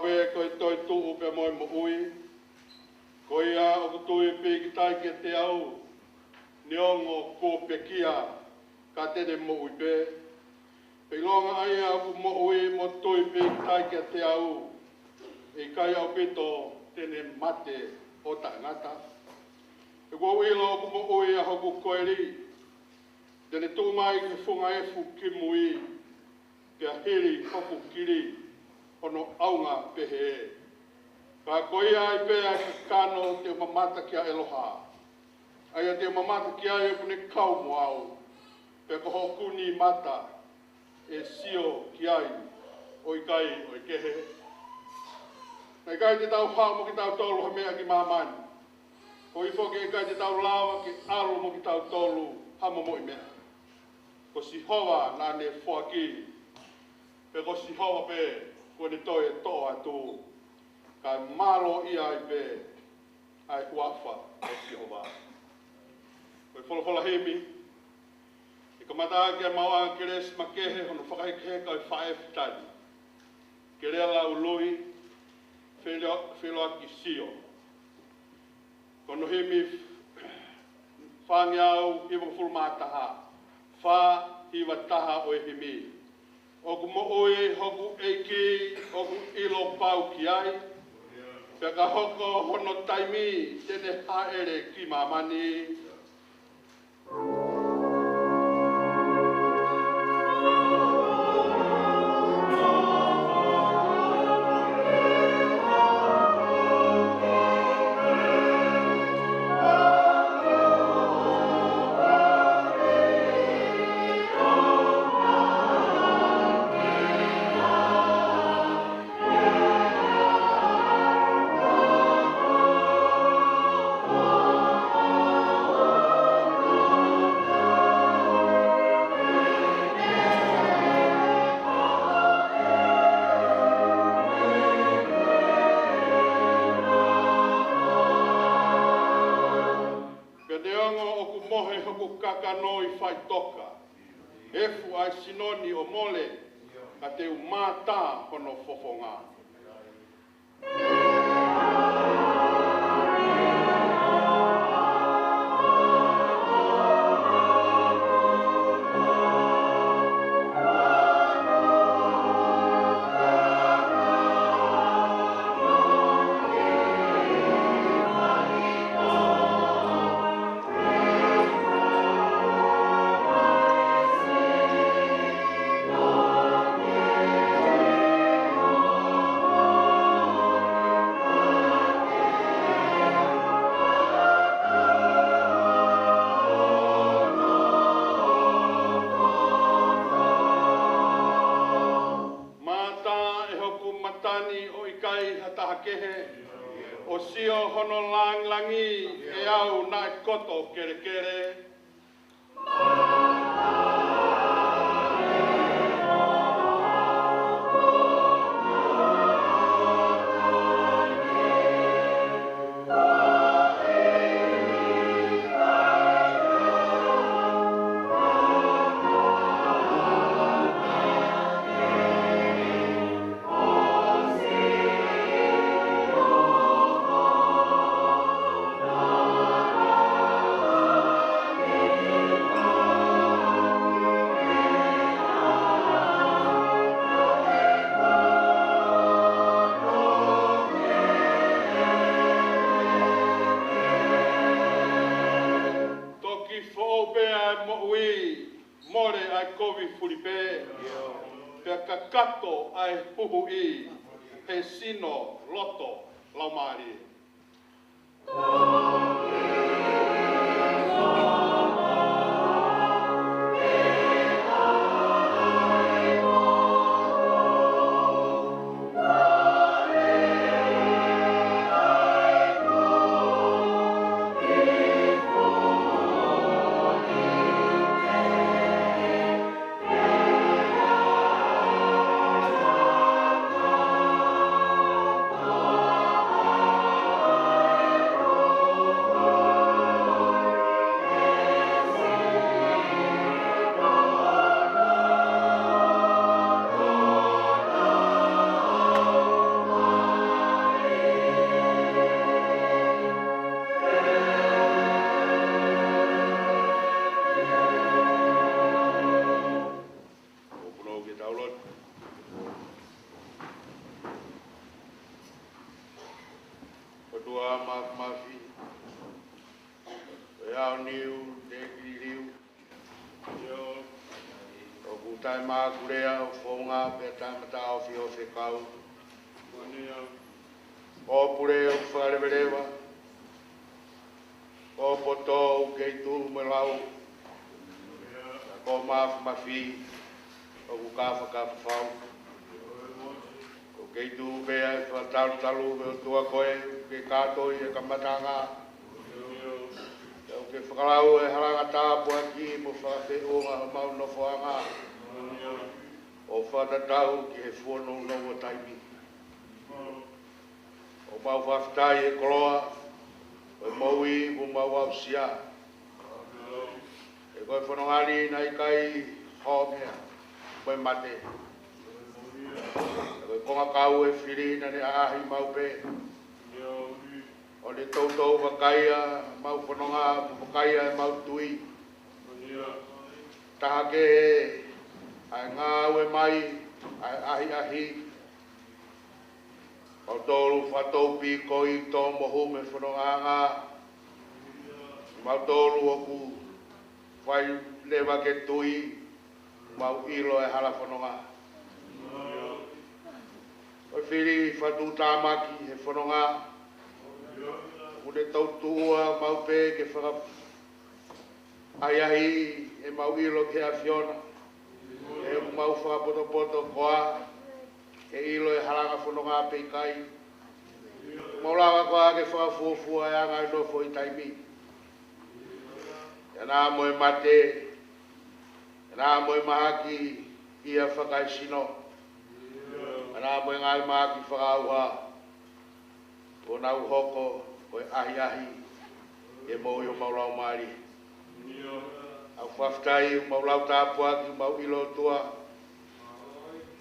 Awe koe toi tuu pe moi mo ui. Koe a o kutui pi ki tai ke te au. Niongo ko pe kia ka tene mo ui pe. Pe longa ai a ku mo ui mo tui pi ki tai ke te au. E kai au pito tene mate o tangata. E kua uilo ku mo ui a hoku koe ri. Tene tū mai ke whunga e fu ki mui. Te a hiri hoku kiri. Ono aunga pehe e. Ka koe ai pēa ki kano te mamata kia eloha. Aia te mamata kia e kune kau mo au. Pe ko hokuni mata e sio ki ai. Oi kai, oi kehe. Nei kai te tau hao mo ki tau tolu ha mea ki mamani. Ko i whoke e kai te tau lawa ki aro mo ki tau tolu hamo mo i mea. Ko si hoa nā ne whoaki. Pe ko si hoa pe. Ko ni toi e toa atu, ka malo ia i pe, ai huafa o Jehova. Koe wholofola hemi, e ka mataa kia maua ke res makehe, hono whakaikehe kai whaefitani. Ke rea lau lui, whiloa ki sio. Kono hemi, whangi au, hiwa fulmataha, wha hiwa taha o e hemi. Oku mo oe, hoku eiki, oku ilo pau ki ai. Peka hoko hono taimi, tene haere ki mamani. Efu ai sinoni o mole, ka te umata hono fofonga. O sio hono lang langi e au nai koto kere kere. More ai kovi furipe, pe kakato ai huhui, he sino loto laumari. tai mā kurea o whonga pe tai mata o whio whekau. O pure o wharewerewa. O poto o kei tū me lau. Ko mafu mawhi. O kukawa ka whau. O kei tū bea e whataru talu me o tua koe. Ke kātoi e kamatanga. O ke whakalau e haranga tāpua ki mo whawhi unga o mau no whanga. O whatatau ki he whono no o taimi. O mau whaftai e koloa. O maui o mau au sia. E koe whanongari nai kai hōmea. Koe mate. E koe konga kau e whiri na ne ahi mau pe. O le tautou wakaia, mau whanonga wakaia e mau tui. Taha ke he, ai ngā ue mai, ai ahi ahi. Au tōru whatou pi koi tō mohu me whanonga ngā. Mau tōru oku, whai lewa ke tui, mau ilo e hala whanonga. O whiri whatu tāmaki he whanonga. Ule tautua mau pe ke whaka ai ahi e mau ilo ke a Fiona. E mau whaka poto koa. E ilo e haranga whanonga pe kai. Mau lawa koa ke whaka fuafua e anga i nofo i taimi. E nā moe mate. E nā moe mahaki i a whakai sino. E nā moe ngai mahaki whakauha. O nau hoko. O ahi ahi e mo i o maulau maari. Au whaftai o maulau tāpua ki mau ilo tua.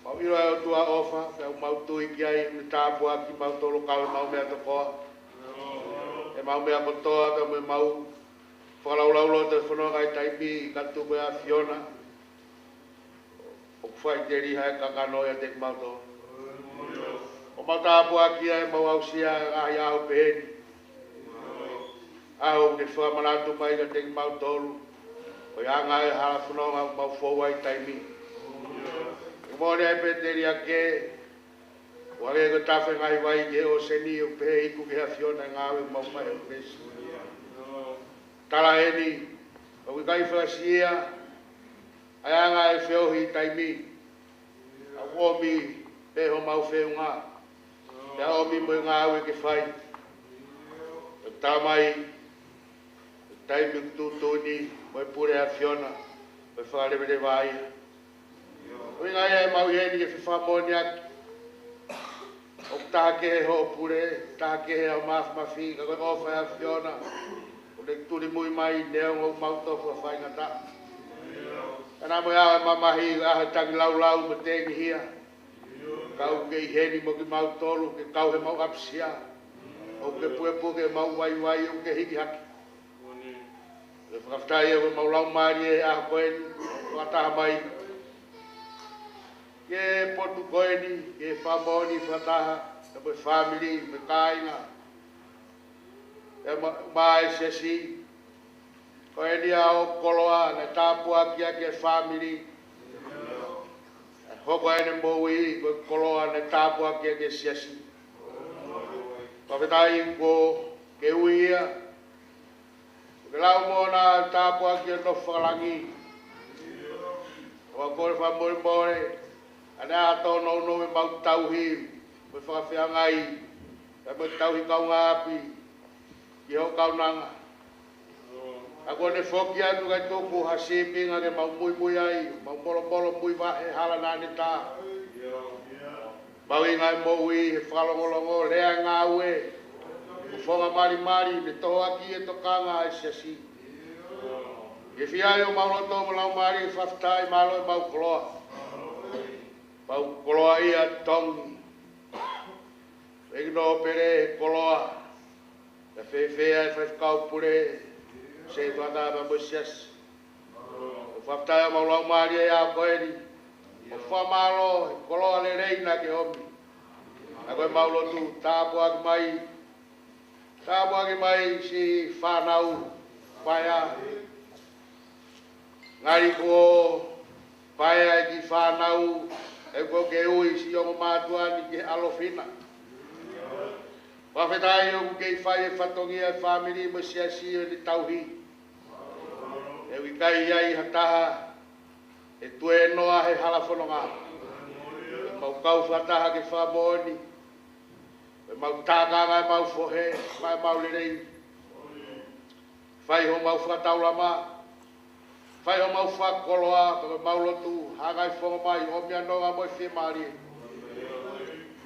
Mau ilo e o tua ofa, au mau tui ki ai me tāpua ki mau tolo kau mau mea tokoa. E mau mea kotoa ka me mau whakalaulau te whanonga i taimi i katu koe a Fiona. O whai te riha e kakanoia te mau tō. O mau tāpua ki ai mau au sia ahi au peheni. Au ke whamanatu mai ka tengi mau tolu. O ianga e hala whanonga mau whaua i taimi. E mōne e peteri a ke. O ake ko tawhi ngai wai ke o seni o pehe iku ke ha Fiona ngāwe mau mai o pesi. Tala eni. O ki kai whakasia. Ai anga e whiohi i taimi. A womi peho mau whiunga. Te omi mo ngāwe ke whai. O tamai. Taimi kututuni, moi pure a Fiona, moi whakarewere vai. O inga ia e mau ieni ke whiwhamoni aki. O tāke he ho pure, tāke he au mafi, ka koe ofa a Fiona. O le turi mui mai neo o mau tofu a whainga ta. Kana moi awa mamahi, aha tangi lau lau me tengi hia. Kau ke iheni mo ki mau tolu, ke kau he mau apsia. O ke puepu ke mau wai wai, o ke hiki haki. E whakaftai e maulau maari e aha koeni, whakataha mai. Ke potu koeni, ke whamoni whataha, e mwe family, me kāinga. E mai sesi, koeni a o koloa, ne tāpua kia ke family. Hoko ene moui, koe koloa, ne tāpua kia ke sesi. Whakatai ko ke uia, ke lau mōna tāpua ki no whakalangi. Wa kore whamore more. Ane a tō no no me mau tauhi. Me whakawhiangai. E me tauhi kau ngāpi. Ki hau kau nanga. A kone whoki atu kai tōku ha sēpinga ke mau mui mui ai. Mau molo molo mui wa e hala nāne tā. Mau ingai moui he whakalongolongo rea ngā ue. Whonga mari mari, me toho aki e tokanga e siasi. E whiai o mauloto mo lau mari e whaftai malo e mau koloa. Mau koloa ia tongi. E no pere e koloa. E whewhea e whawhikau pure. Se e tuata ma mo siasi. E whaftai o mau lau mari e a koeni. O whamalo e koloa le reina ke omi. A koe maulotu tāpua ki mai. Tāpua ki mai si whanau, whaia. Ngari ko Pai ai ki whanau, e ko ke ui si o mātua ni ke alofina. Whawhetai o ke whai e whatongi ai whamiri mo sia si o ni tauhi. E wikai ai hataha, e tue noa he halafononga. E mau kau whataha ke whamoni. E mau tākanga e mau fohe, mai mau lerei. Whai ho mau whataulama. Whai ho mau whakoloa, ka mau lotu, hagai whonga mai, o mea noa mo e whemari.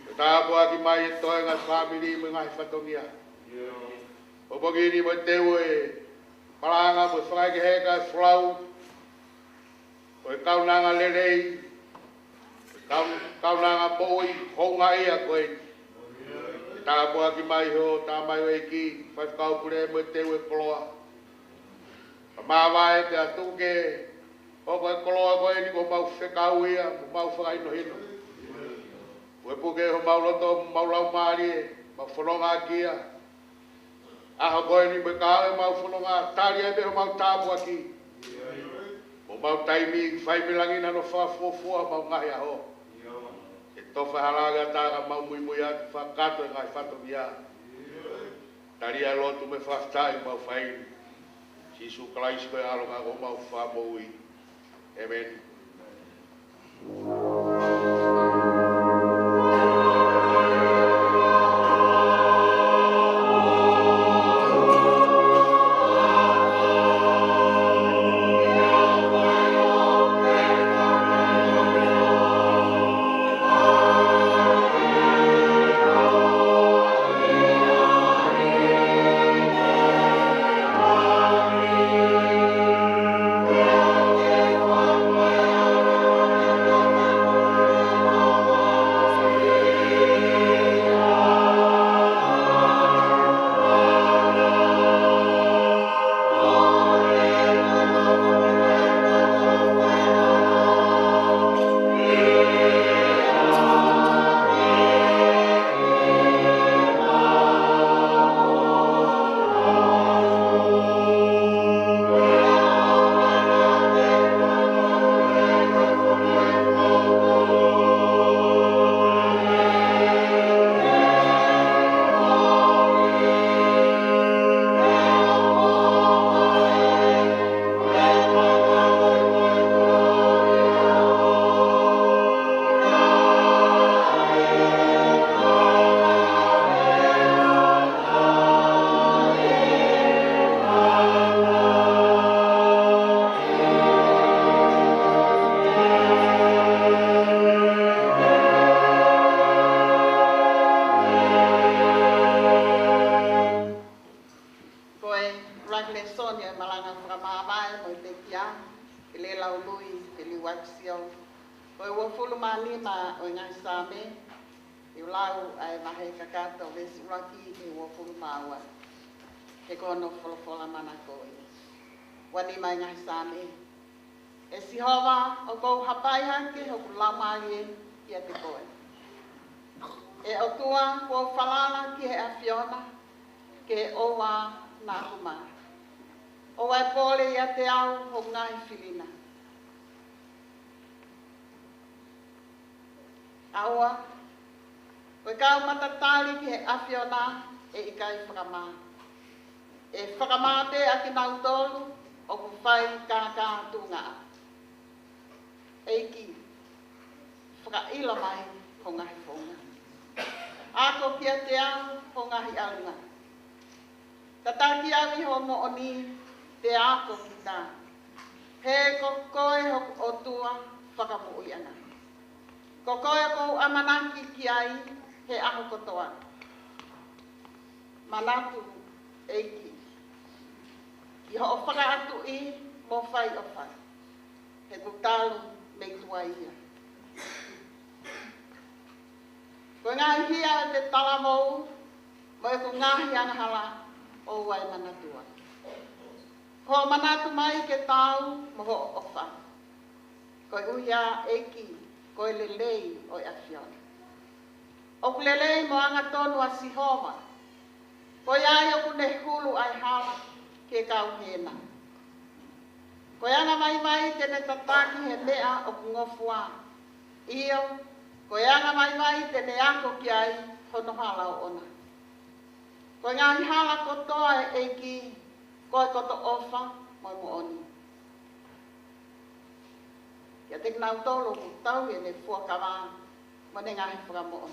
E tāpua ki mai e toe ngai whamiri mo ngai whatongia. O pogini mo te ue, paranga mo whakai ke heka e whlau, o e kaunanga lerei, kaunanga poi, honga ia koe. E tāpua ki mai ho, tā mai o eki, whai whakaupure mo te ue koloa. Mawai te atuke, o koe koloa koe ni ko mau whekau ia, mo mau whakaino hino. Koe puke ho mau loto, mau lau maari e, mau whanonga kia. Aho koe ni me kao e mau whanonga, tari e beho mau tāpua ki. Mo mau taimi, whaimilangina no whafofua, mau ngahi aho. E tofa halaga tāga mau mui mui atu, whakato e ngai whatomia. Tari e lotu me whaftai, mau whaini. Sisu kalais koe alonga ko mau whamoi. Amen. Wani mai ngai same. E si hova o kou hapai hanke ho kulamari ia te koe. E o tua ko falala ki he afiona ke owa na kuma. O wai pole ia te au ho ngai filina. Aua, koe kau matatali ki he afiona e ikai whakama. E whakamate a ki nau tolu o ku whai kākā tunga. Eiki, whakaila mai ko ngahi whonga. Ako kia te au ko ngahi alunga. Tataki awi ho mo oni te ako ki tā. He ko koe ho o tua whakamui ana. Ko koe ko amanaki ki ai he aho kotoa. Manatu eiki. I ho o whaka atu I mo whai o whai. He kutalu me tua ia. Ko ngāi hia te tala mou, mo e ko ngāhi anahala o wai manatua. Ho manatu mai ke tau mo ho o whai. Ko uhia eiki, ko lelei o afiona. O lelei mo anga tonu a sihoma. Ko iai o kune hulu ai hala ke kau hena. Ko anga mai tene tataki he mea o kungofua. Iyo, ko anga mai tene ako ki ai hono hala o ona. Ko ngā hala kotoa e ki koe koto ofa moi mo oni. Kia te nau tolo ku tau e ne fuakawa mo ne ngahi whakamoa.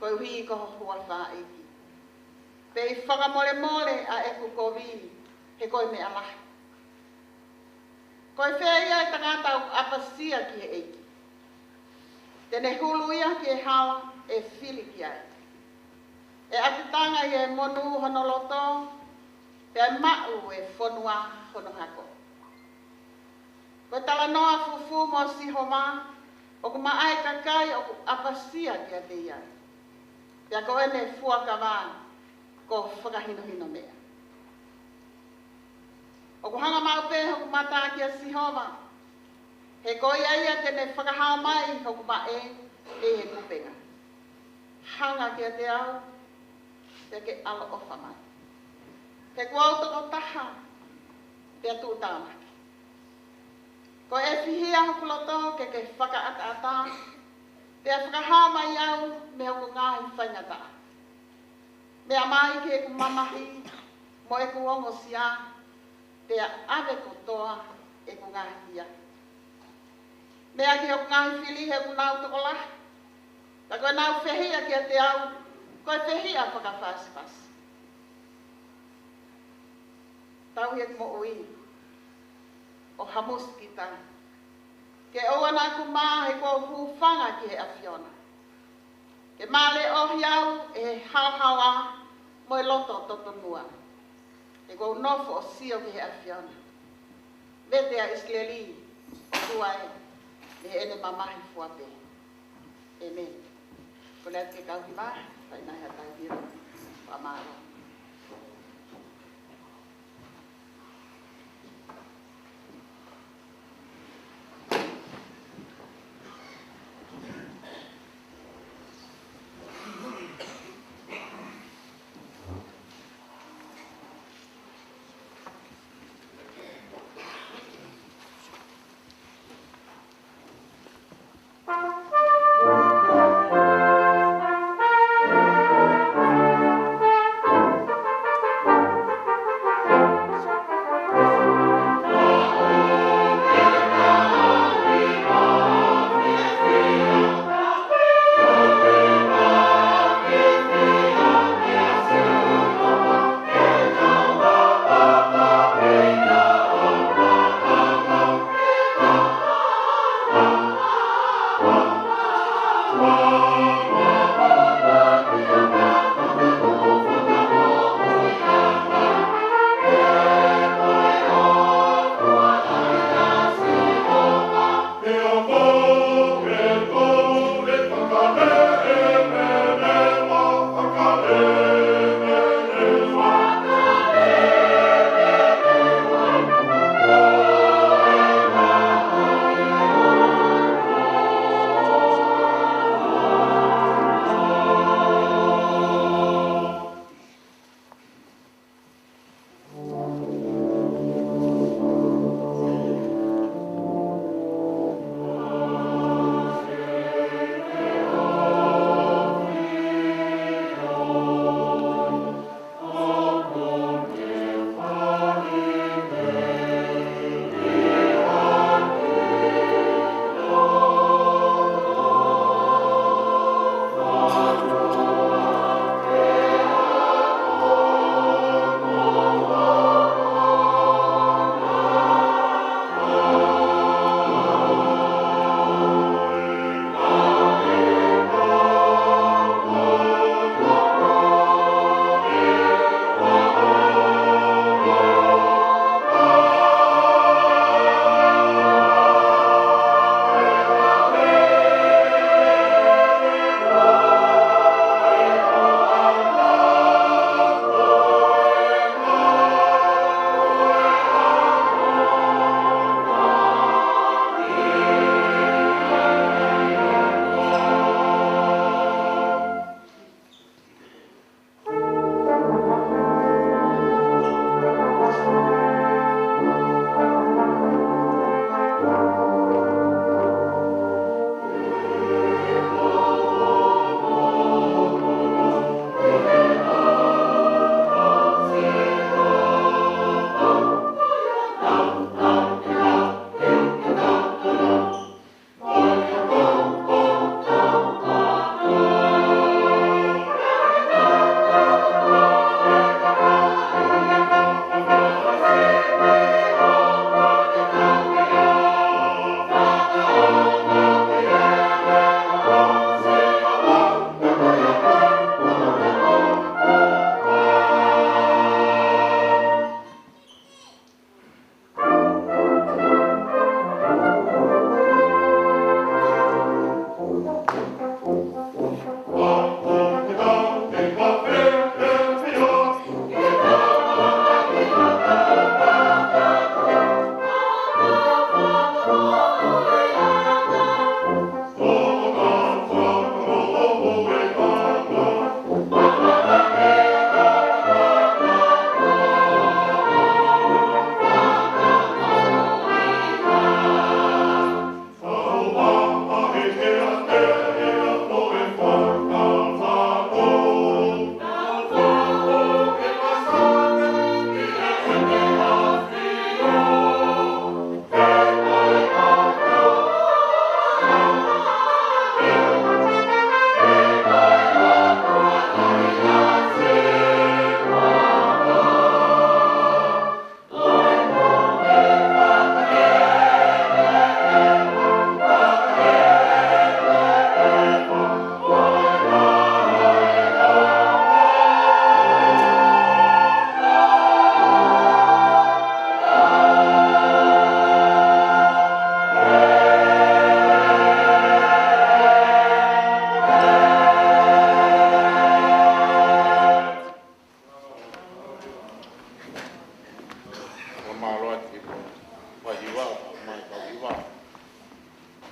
Ko hui ko hua wha e ki. Pe i whakamole mole a e ku kovi he koe me alahi. Ko e whea ia e tangata o apasia ki he eiki. Tene hulu ia ki e hala e whili ki ai. E atitanga i e monu honoloto, pe e mau e whonua hono hako. Ko e tala noa fufu mo si homa, o ku maae kakai o ku apasia ki a te iai. Pea ko ene fuakawa ko whakahino mea. O ku hanga maupe ho ku mata ki a Sihova. He ko ia tene whakahao mai ho ku mae e he kupenga. Hanga ki a te au, te ke alo ofa mai. He ku au toko taha, te atu tāmaki. Ko e whihia ho ku loto ke whakaata, te whakahao mai au me ho ku ngahi whaingata. Mea mai ke ku mamahi, mo e ku ongo sia, te ave kotoa e ku ngahi ia. Mea ki o ngahi whili he ku nau toko lahi. Ta koe nau whehia ki a te au, koe whehia whakawhaspas. Tau he mo ui, o hamus kita. Ke oana ku maa he kua huwhanga ki he awhiona. Ke male o hiau e hauhawa mo e loto totonua. E kua unofo o sio ki he awhiona. Vete a Israeli o tuai me ene mamahi fuape. Amen. Ko lea ke kauhi maa, tai nai hatai hira, pa maaro.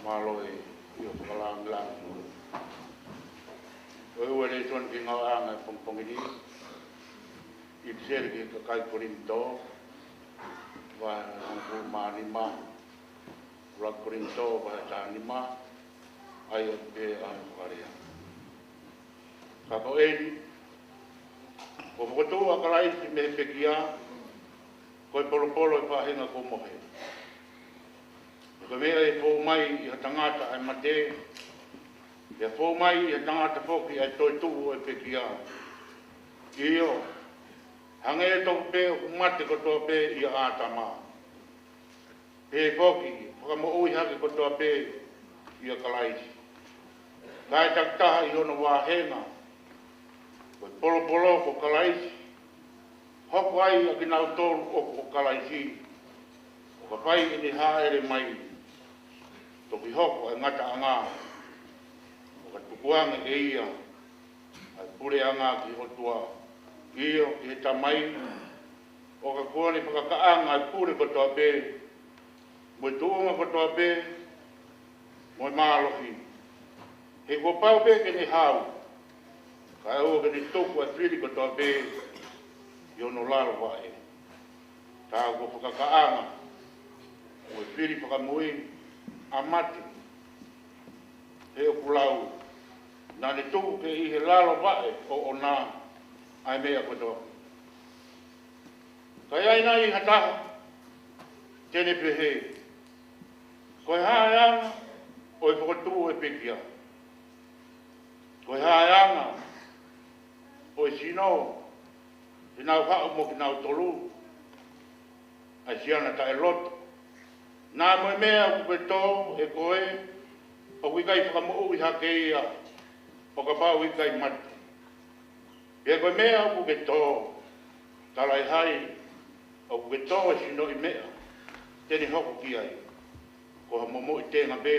malo e io whakalang lang. Oi ua le tuan ki ngau anga pongpongini. I tsere ki kakai korinto. Wa angku maanima. Ura korinto wa taanima. Ai o pe a whakarea. Kako eni. Ko whakotua kalai si me pekia. Ko e polo e whahenga ko mohe. Ko mea e fō mai i ha tangata ai mate. E fō mai i ha tangata whoki ai toi tuhu e pekia. Iyo, hange e tōku pē o mate ko tō pē i a ātama. Pē whoki, whakamo ui hake ko tō pē i a kalaisi. Kai taktaha i ono wāhenga. Ko polo ko kalaisi. Hoko ai a kinau tōru o kalaisi. O ka pai ini haere mai. Toki hoko e ngata anga. O ka tukuanga e ia. Ai pure anga ki hotua. Iyo ki he tamai. O ka kuani whakakaanga ai pure kotoa pē. Moi tuunga kotoa pē. Moi maalohi. He ko pau pē ke ni hau. Ka eo ke ni tuku ai whiri kotoa pē. Iono lalo wae. Tā ko whakakaanga. Moi whiri whakamui. Amati. He o kulau. Nā ne tuku ke i he lalo wae o nā. Ai mea kotoa. Kai aina i hataha. Tene pehe. Koe haeanga. O e whakotu e pekia. Koe haeanga. O e sino. Te nau hao mo ki nau tolu. Ai siana ta e loto. Nā moe mea kupe tō e koe. O wikai whakamu ui hake ia. O ka pā wikai matu. Ia koe mea o kuke tō, talai hai, o kuke tō e sino i mea, tene hoko ki ai. Ko ha momo i tēnga bē,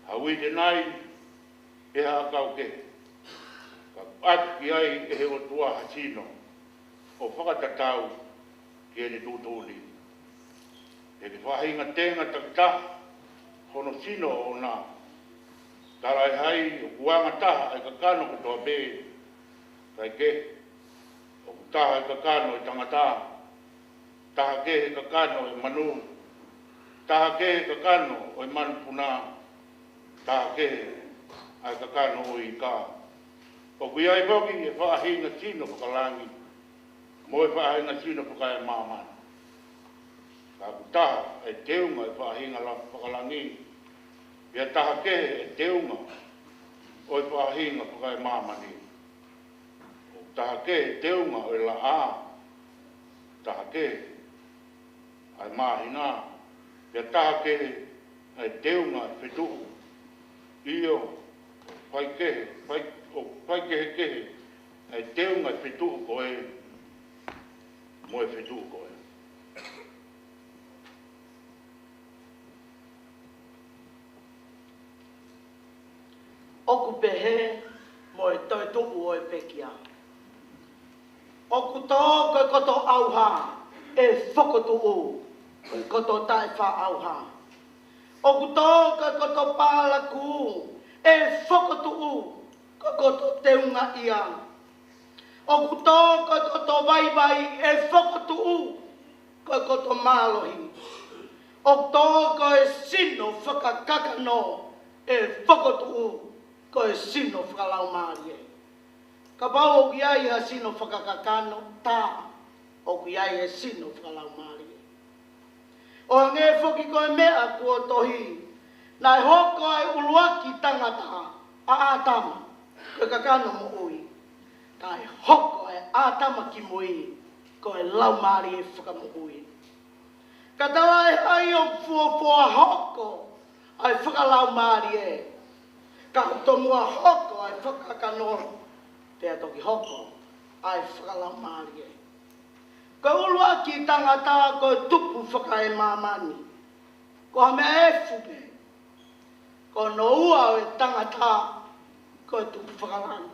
haui te nai, e ha akau ke. Ka atu ki ai e he o tua hasino, o whakatatau ki ene tūtūli. E ki whahinga tēnga takta, hono sino o nā. Talai hai, o kuanga taha, e ka kano kutoa bē, kai ke o taha e kakano e tangata taha ke e kakano e manu taha ke e kakano o e manupuna taha ke e kakano o i ka o kui ai poki e whaahinga sino whakalangi mo e whaahinga sino whakai māman ka taha e teunga e whaahinga whakalangi ia taha ke e teunga o e whaahinga whakai māmani taha ke teunga o la a taha ke ai mahina ia taha ke ai teunga fitu iyo pai ke ai teunga fitu ko e mo e fitu ko e oku pehe mo e toi tu o e pekia. Oku tō koe koto auha e whakotu o, koe koto tae wha auha. Oku tō koe koto pālaku e whakotu o, koe koto teunga ia. Oku tō koe koto waiwai e whakotu o, koe koto mālohi. Oku tō koe sino whakakakano e whakotu o, koe sino whakalau mārie. Ka pau o ki ai ha sino whakakakano, tā o ki ai e sino whakalau mārie. O ngē whoki koe mea kua tohi, nai hoko ai uluaki tangata a ātama, koe kakano mo ui. Nai hoko ai ātama ki mui, koe lau mārie whakamo ui. Ka tawa e hai o fuafua hoko ai whakalau mārie. Ka utomua hoko ai whakakano. Pea toki hoko, ai whakalau mārie. Ko ulua ki tangata ko tupu whakae māmani. Ko hame e fupe. Ko no ua o e tangata ko tupu whakalani.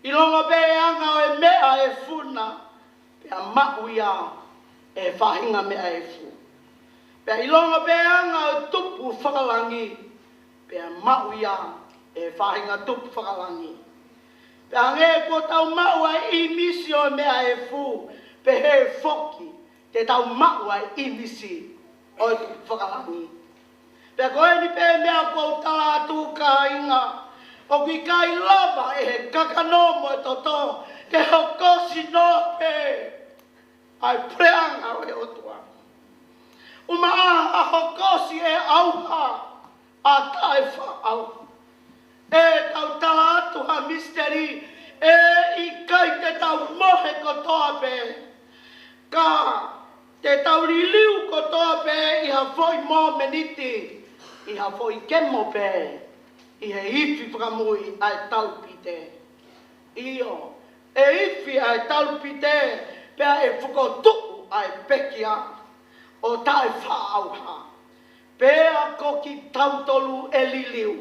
I longa pe anga o e mea e funa, pea mauia e whahinga mea e fu. Pea ilonga peanga o tupu whakalangi. Pea mau ia e whahinga tupu whakalangi. Pea nge ko tau mau ai imisi o mea e fu. Pe he foki te tau mau ai imisi o tupu whakalangi. Pea koe ni pe mea kou tala atu ka inga. O ki kai lava e he kakanomo e toto. Ke hokosi no pe. Ai preanga o e otua. Uma a hokosi e auha. A tae wha au. E tau tala atu ha misteri. E i kai te tau mohe kotoa pe. Ka te tau liliu kotoa pe i ha foi mo meniti. I ha foi kemo pe. I he ifi whakamui ai taupite. Io. E ifi ai taupite. Pea e whakotuku ai pekia. O tae wha auha. Pea ko ki tautolu e liliu.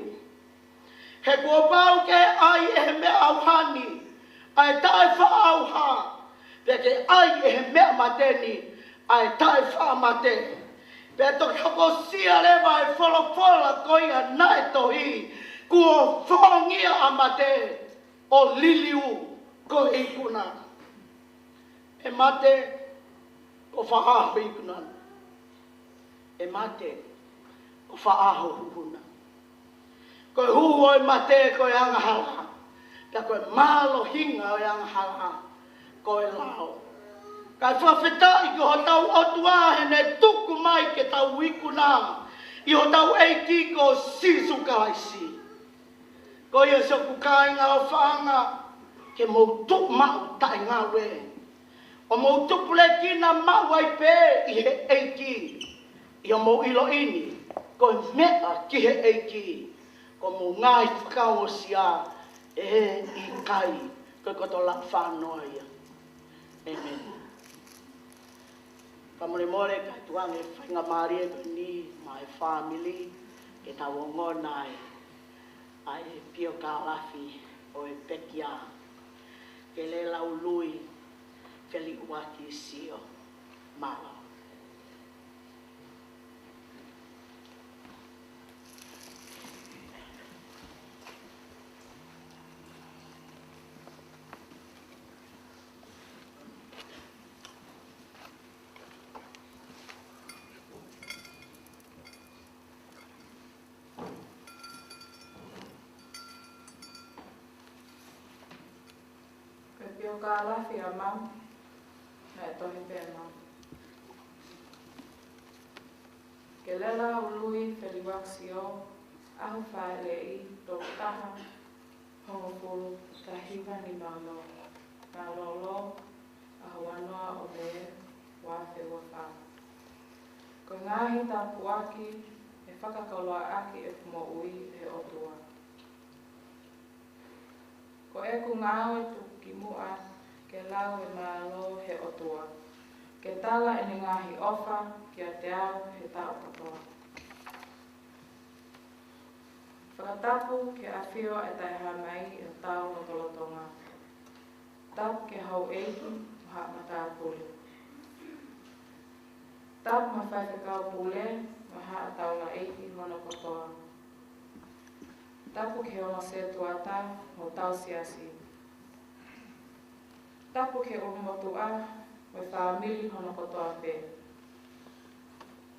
He kua pau ke ai e he mea auhani. Ai tae wha auha. Pea ke ai e he mea mateni. Ai tae wha mate. Pea toki hoko sia lewa e wholofola koia nae tohi. Kua whongia a mate. O liliu ko ikuna. E mate ko whaaho ikuna. E mate ko whaaho hukuna. Koe huo e mate koe anga hala. Ta koe malo hinga o anga hala. Koe lao. Kai whawhetai ko ho tau otua he ne tuku mai ke tau ikuna. I ho tau eiti ko sisu kalaisi. Koe e soku kāinga o whaanga. Ke mou tuk mau tai ngā we. O mou tupule kina mau ai pē i he eiki. I o mou ilo ini. Koe mea ki he eiki. Ko mou ngai whakao sia e i kai. Koe koto la whanoa ia. Amen. Kamore more kai tuange whainga maari e koe ni mai family. Ke tau o ngonai. Ai pio ka lafi o e pekia. Ke le lau lui. Feli uaki sio. Malo. Pio ka lafi a mam, na e tohi pē mam. Ke lela ului feliwaksi o, ahu whaele i tō taha, hongo pulu, tahiwa ni malo. Nā lolo, ahu anoa o me, wafe wa wha. Ko ngahi tā puaki, e whakakauloa aki e kumo ui e otua. Ko e ku ngāo e tuki mua, ke lau e malo he otua. Ke tala e ni ngahi ofa, ki a te au he tau katoa. Whakatapu ke awhio e tai hamai e tau no tolotonga. Tap ke hau eiki, maha mata pule. Tap ma whaikakau pule, maha tau na eiki mono katoa. Tapu ke ono se tuata mo tau siasi. Tapu ke umotu a mo whaamili hono kotoa pe.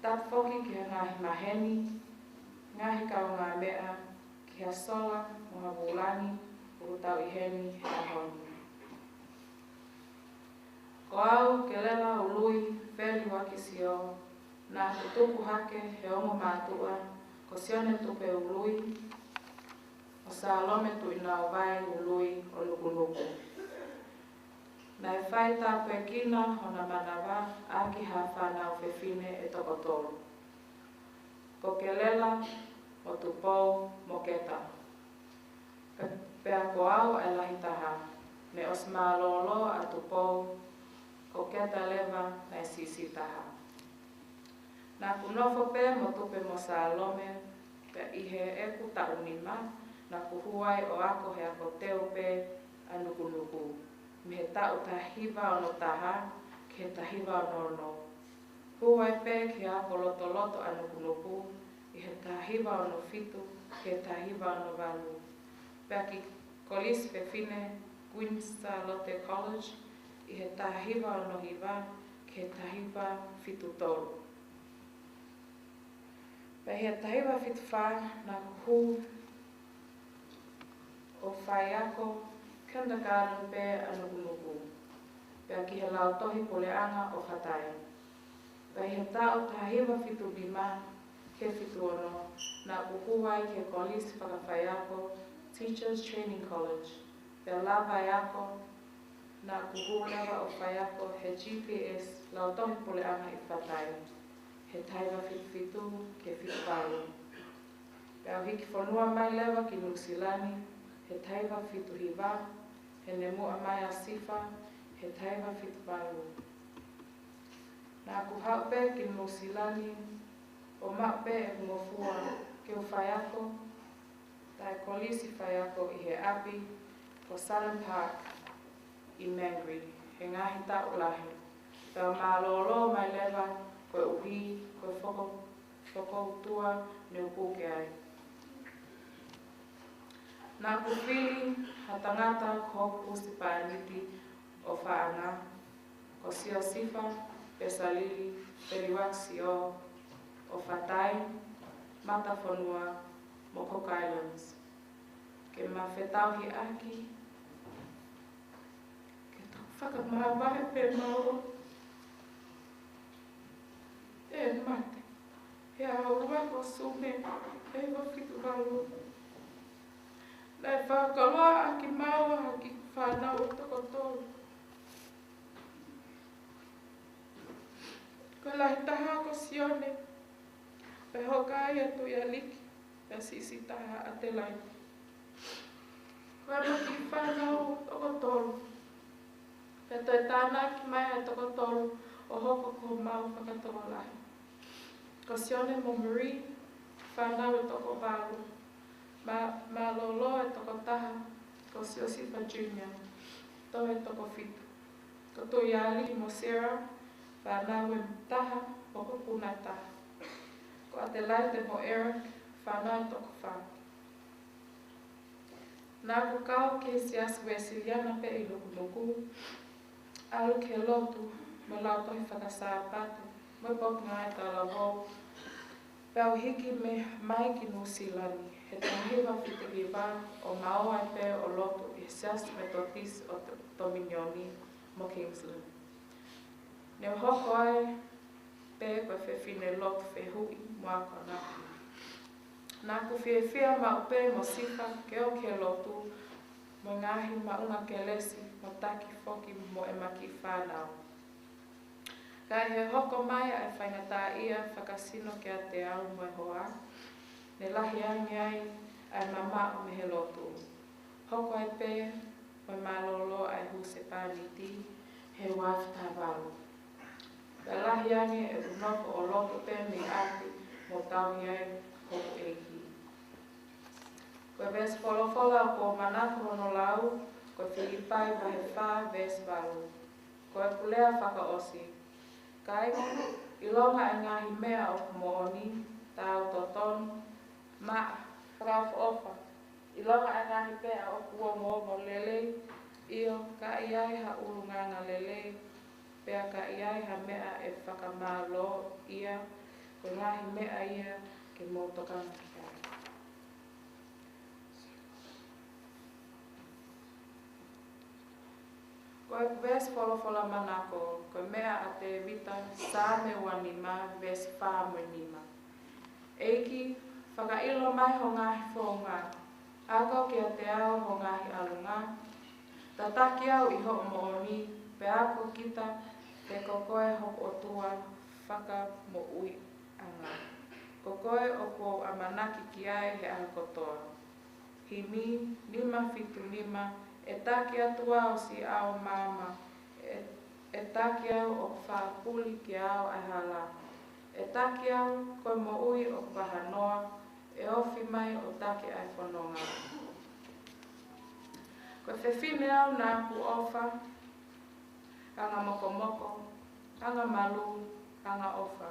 Tapu foki ke ngahi maheni, ngahi kau ngā mea, ki ha sola mo ha bulani, uru tau iheni he ahoni. Ko au ke lela ului, wheli waki sio, nā te tuku hake he ongo mātua, ko sione tupe ului, o Salome tu ina o vai ului o luku. Nai whai tāpu e kina o na manawa aki ha whanau whewhine e tokotoro. Ko ke lela o tu pou mo keta. Pea ko au e lahi taha, me os mālolo a tu pou, ko keta lewa na sisi taha. Nā kunofo pe mo tupe mo Salome, pe ihe e ku taunima, na kuhuai o ako he ako teo pe anukunuku. Me he tau tahiwa o no taha, ke tahiwa o no no. Huai pē ki a loto loto anukunuku, I he tahiwa ono fitu, ki he tahiwa ono walu. Pea ki kolis whewhine, Queenstown Lotte College, I he tahiwa ono hiwa, ki he tahiwa fitu tolu. Pea he tahiwa fitu wha, na hu o whai ako, kindergarten pē anukunuku. Pea ki he lau tohi poleanga o whatai. Pea he tau tahiwa fitu lima, ke fitu ono, na uhuai ke kolis whakawhai ako, Teachers Training College. Pea lawai ako, na uhu lewa o whai ako, he GPS lau tohi poleanga I whatai. He tahiwa fitu fitu, ke fitu walu. Pea hiki whanua mai lewa ki Nusilani, he tahiwa fitu hiwa, he nemua mai a sifa, he tahiwa fitu walu. Nā ku haupe ki Nusilani, o maupe e ngofua ke o whai ako, tai kolisi whai ako I he api, ko Southern Park I Mangere, he ngahi tau lahi. Pea mālolo mai lewa, koe uhi, koe whoko tua, ne upuke ai. Nā ku whili, ha tangata ko hoku si pāniti o whaanga, ko Sio Sifa, Pesalili, Periwaksi o Whatai, Mata Whanua, mo Cook Islands. Ke ma whetau hi aki, ke tau whakamawahe pē mauro. E mate, he aurua ko sume, e wafitu walu. Nai whakaloa aki maua aki whanau o tokotolu. Ko lahi taha ko sione, pe hokai atu ia liki, pe sisi taha a te lai. Ko anu ki whanau o tokotolu. Pe toi tāna ki mai a tokotolu, o hoko ko mau whakatoa lahi. Ko sione mo Marie, whanau e toko walu. Ma lolo e toko taha, ko Siosifa Junior, to e toko fitu. Ko tu iali mo Sarah, whanau e taha, o hukuna taha. Ko Adelaide mo Eric, whanau e toko wha. Nā ku kau ke sias Wesiliana pe I luku, alu ke lotu, mo lau tohi whakasāpatu, mo pokinga e tala hou. Pau hiki me mai ki Nusilani, he tahiwa whitikiwa o maoa e pe o lotu I sias Methodist o Tominioni mo Kingsland. Ne hoko ai pe koe whewhine lotu whehui mua konaki. Nā ku whiawhia ma upe mo sifa ke o ke lotu mo ngahi maunga ke lesi mo taki whoki mo e maki whanau. Kai he hoko mai ai whaingatā ia whakasino ke a te au mo e hoa. Ne lahi angi ai mama o me he lotu. Hoko ai pe mo malolo ai hu se pāniti he wafta walu. Ka lahi angi e unoko o lotu pe me ati mo taui ai hoko eiki. Koe ves wholofola o ko manako no lau, koe whilipai wahe wha ves walu. Koe kulea whakaosi. Kai, I longa e ngahi mea o kumooni, tau totonu, maa, whakawha ofa. I longa e ngahi pea o kuongo mo lele, io ka iai ha urunganga lele, pea ka iai ha mea e whakamalo ia, koe ngahi mea ia ke motokanga kia. Koe ves wholofola manako, koe mea a te vita sāme wanima ves whāmuinima. Eiki, whakailo mai ho ngahi whonga, ako ki a te ao ho ngahi alunga, tataki au I ho mooni, pe ako kita te kokoe hoko o tua whaka mo ui anga. Kokoe o ko amanaki ki ai he akotoa. Himi, nima fitu nima, e taki atua o si ao mama, e taki au o whaapuli ki ao ai hala. E taki au koe mo ui o wahanoa, e ofi mai o taki ai whanonga. Koe whewhine au nā ku ofa, anga moko moko, anga malu, anga ofa.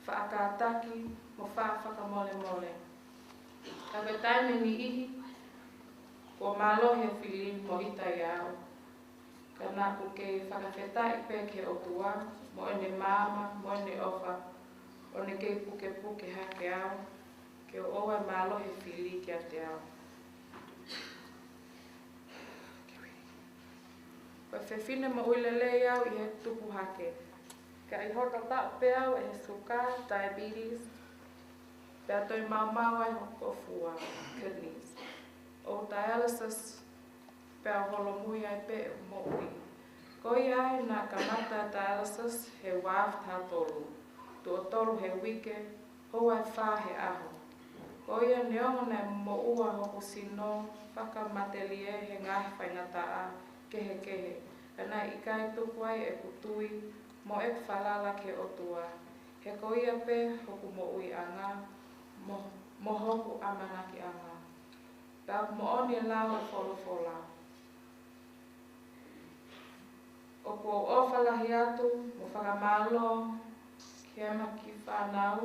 Whaakataki mo whakamole mole. Ka me taime ni ihi, ko malo he whili mo ita iau. Ka nā ku ke whakawhetai pe ke o tua, mo ene mama, mo ene ofa, o ne ke puke hake au, ke o oa malo he whili ki a te au. Koe whewhine mo uilele iau I he tupu hake. Ka I hota tau pe au e he suka, diabetes, pe atoi mau ai hoko fua, kidneys. O dialysis, pe a holomui ai pe mo ui. Koi ai nā kamata dialysis he wāf tā tolu. Tu o tolu he wike, hou ai whā he aho. Koi a neonga nei mo ua hoko sino, whakamatelie he ngahi whaingata a kehe. Ana I kai tuku ai e kutui, mo e whalala ke o tua. He koi a pe hoku mo ui anga, mo hoku amanaki anga. Pea mo oni lao e wholofola. O ko ofalahi atu, mo whakamalo, ke ama ki whanau,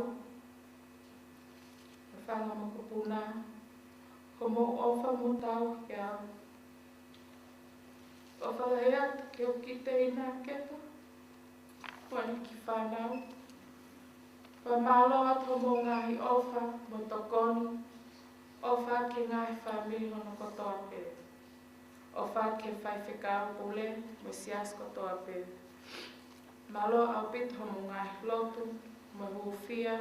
mo whanga mo kupuna, ko mo ofa mo tau ke au. Ofalahi atu ke o kite ina kepa, wani ki whanau. Whamalo atu mo ngahi ofa, mo tokoni, ofa ki ngahi whamili hono kotoa pe. Ofa ke whai whikau pule, mo sias kotoa pe. Malo au pit homo ngahi lotu, mo huwhia,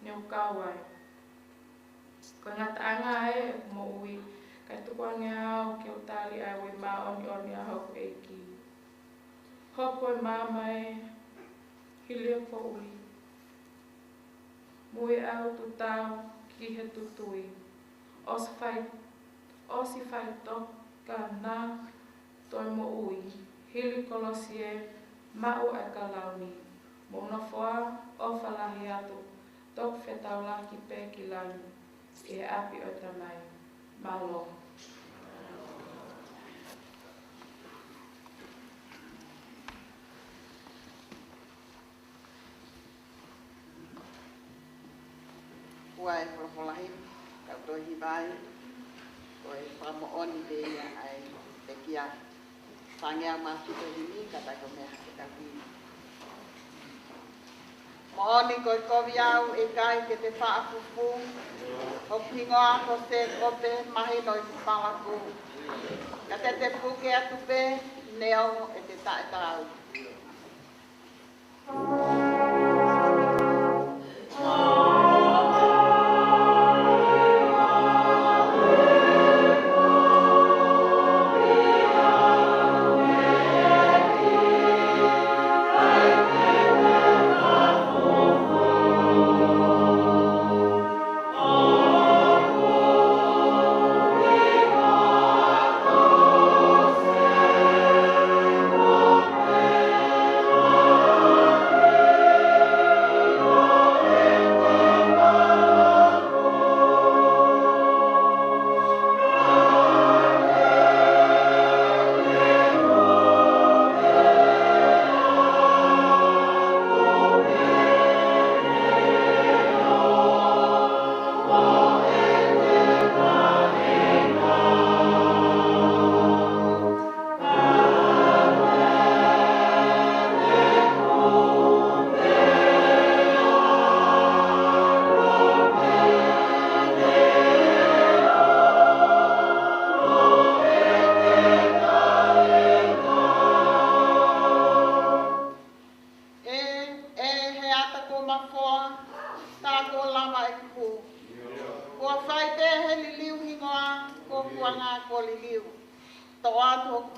ne o kawai. Ko ngata anga e mo ui, kai tuku ange au ke o tali ai ui ma oni a hoku eiki. Hopo e mama e, hilia ko ui. Mui au tu tau ki he tutui. Osi whai toka nā toi mo ui. Hili kolosie mau e ka launi. Mo nofoa o whalahi atu. Tok whetau laki pē ki launi. E api o tamai. Malo. Ua e wholawholahi, ka utohi vai, ko e whakamooni te ia ai te kia whangea mātuto hini, ka tai ko mea hake ka hui. Mooni ko e kovi au e kai ke te whaafufu, o pingoa ko se kope mahi no I kupalaku. Ka te puke atu pe, neo e te tae tau.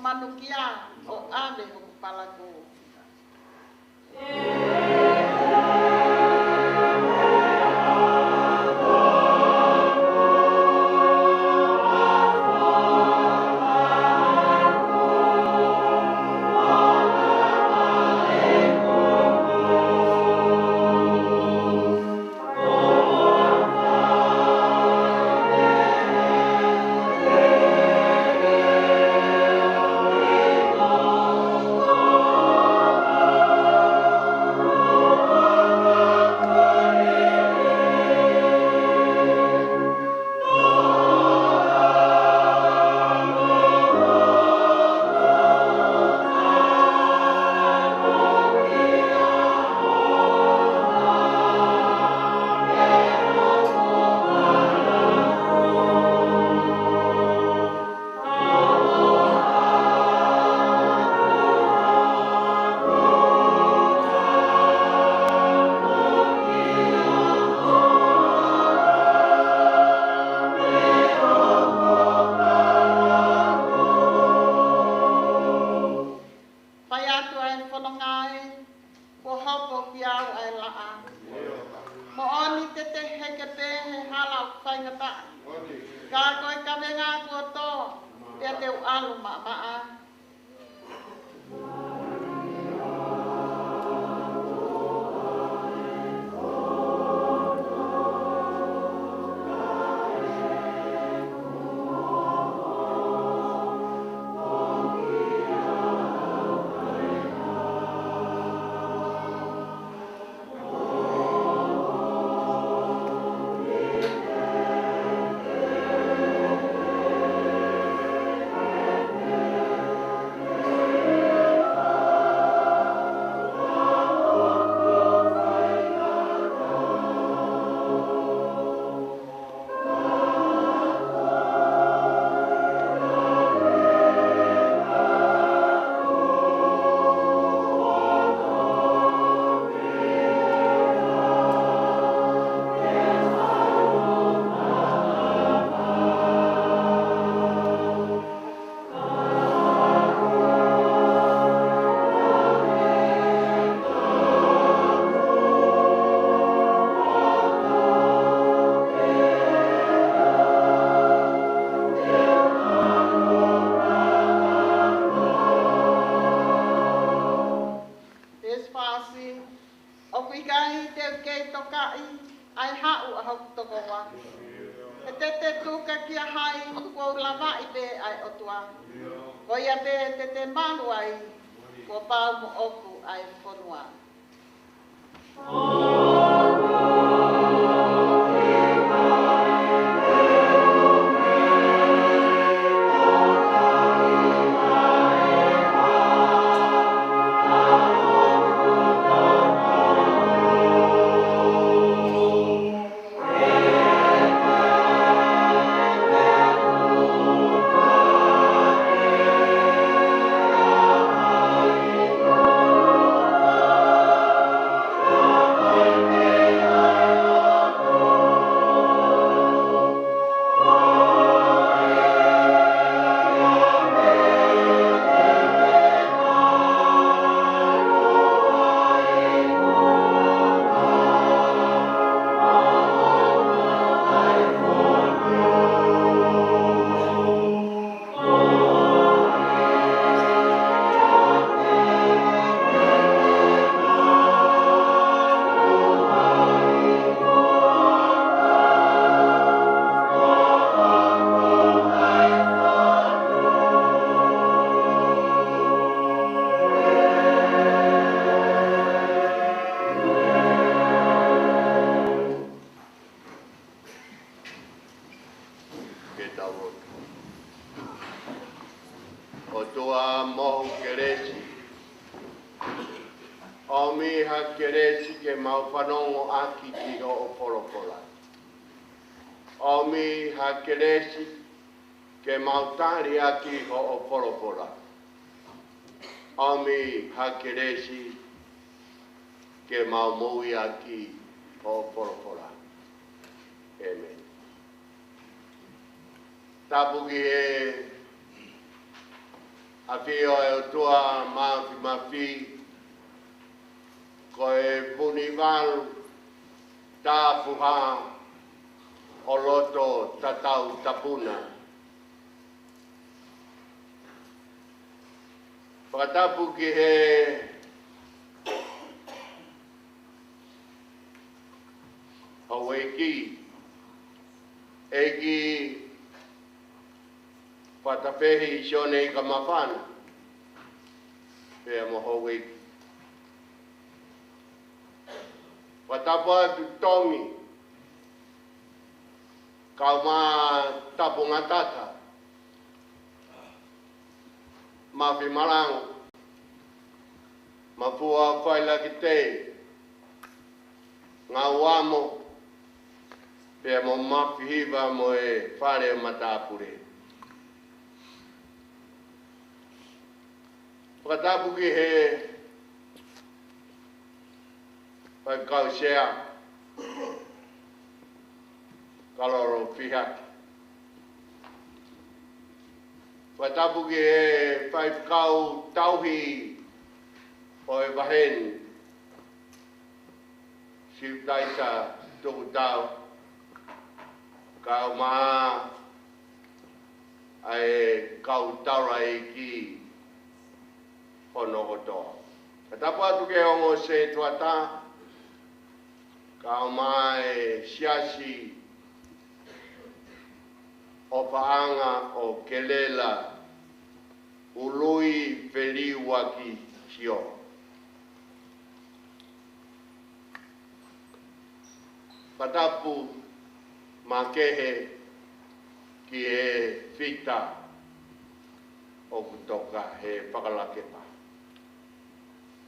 Manukia o ave o palaku. whaingata. Ka koe ka venga kua tō, pia te alu maa. Ko ia te malu ai, ko pau mo oku ai whanua. O toa mohu keresi. O mi ha keresi ke mau whanongo aki ki o polopola. O mi ha keresi ke mau tari aki o polopola. O mi ha keresi ke mau moui aki o polopola. Amen. Tapuki e a fio e o tua mafi ko e punivalu tapuha o loto tatau tapuna. Patapu ki e haweki egi patapehi shone i kamafana pea mohowe patapa tu tomi kauma tapu ngatata mafi malang mapua faila kite ngawamo pea mo mafi hiva mo e fare matapure. Patapu ki he pai kau sea kaloro pihak. Patapu ki he pai kau tauhi o e wahen siu taisa tuku tau Kau maa ai kau taura e ki hono kotoa. Katapu atu ke ongo se tuata kau maa e siasi o paanga o kelela ului feliwaki sio. Katapu makehe ki e fita o kutoka he whakalakepa.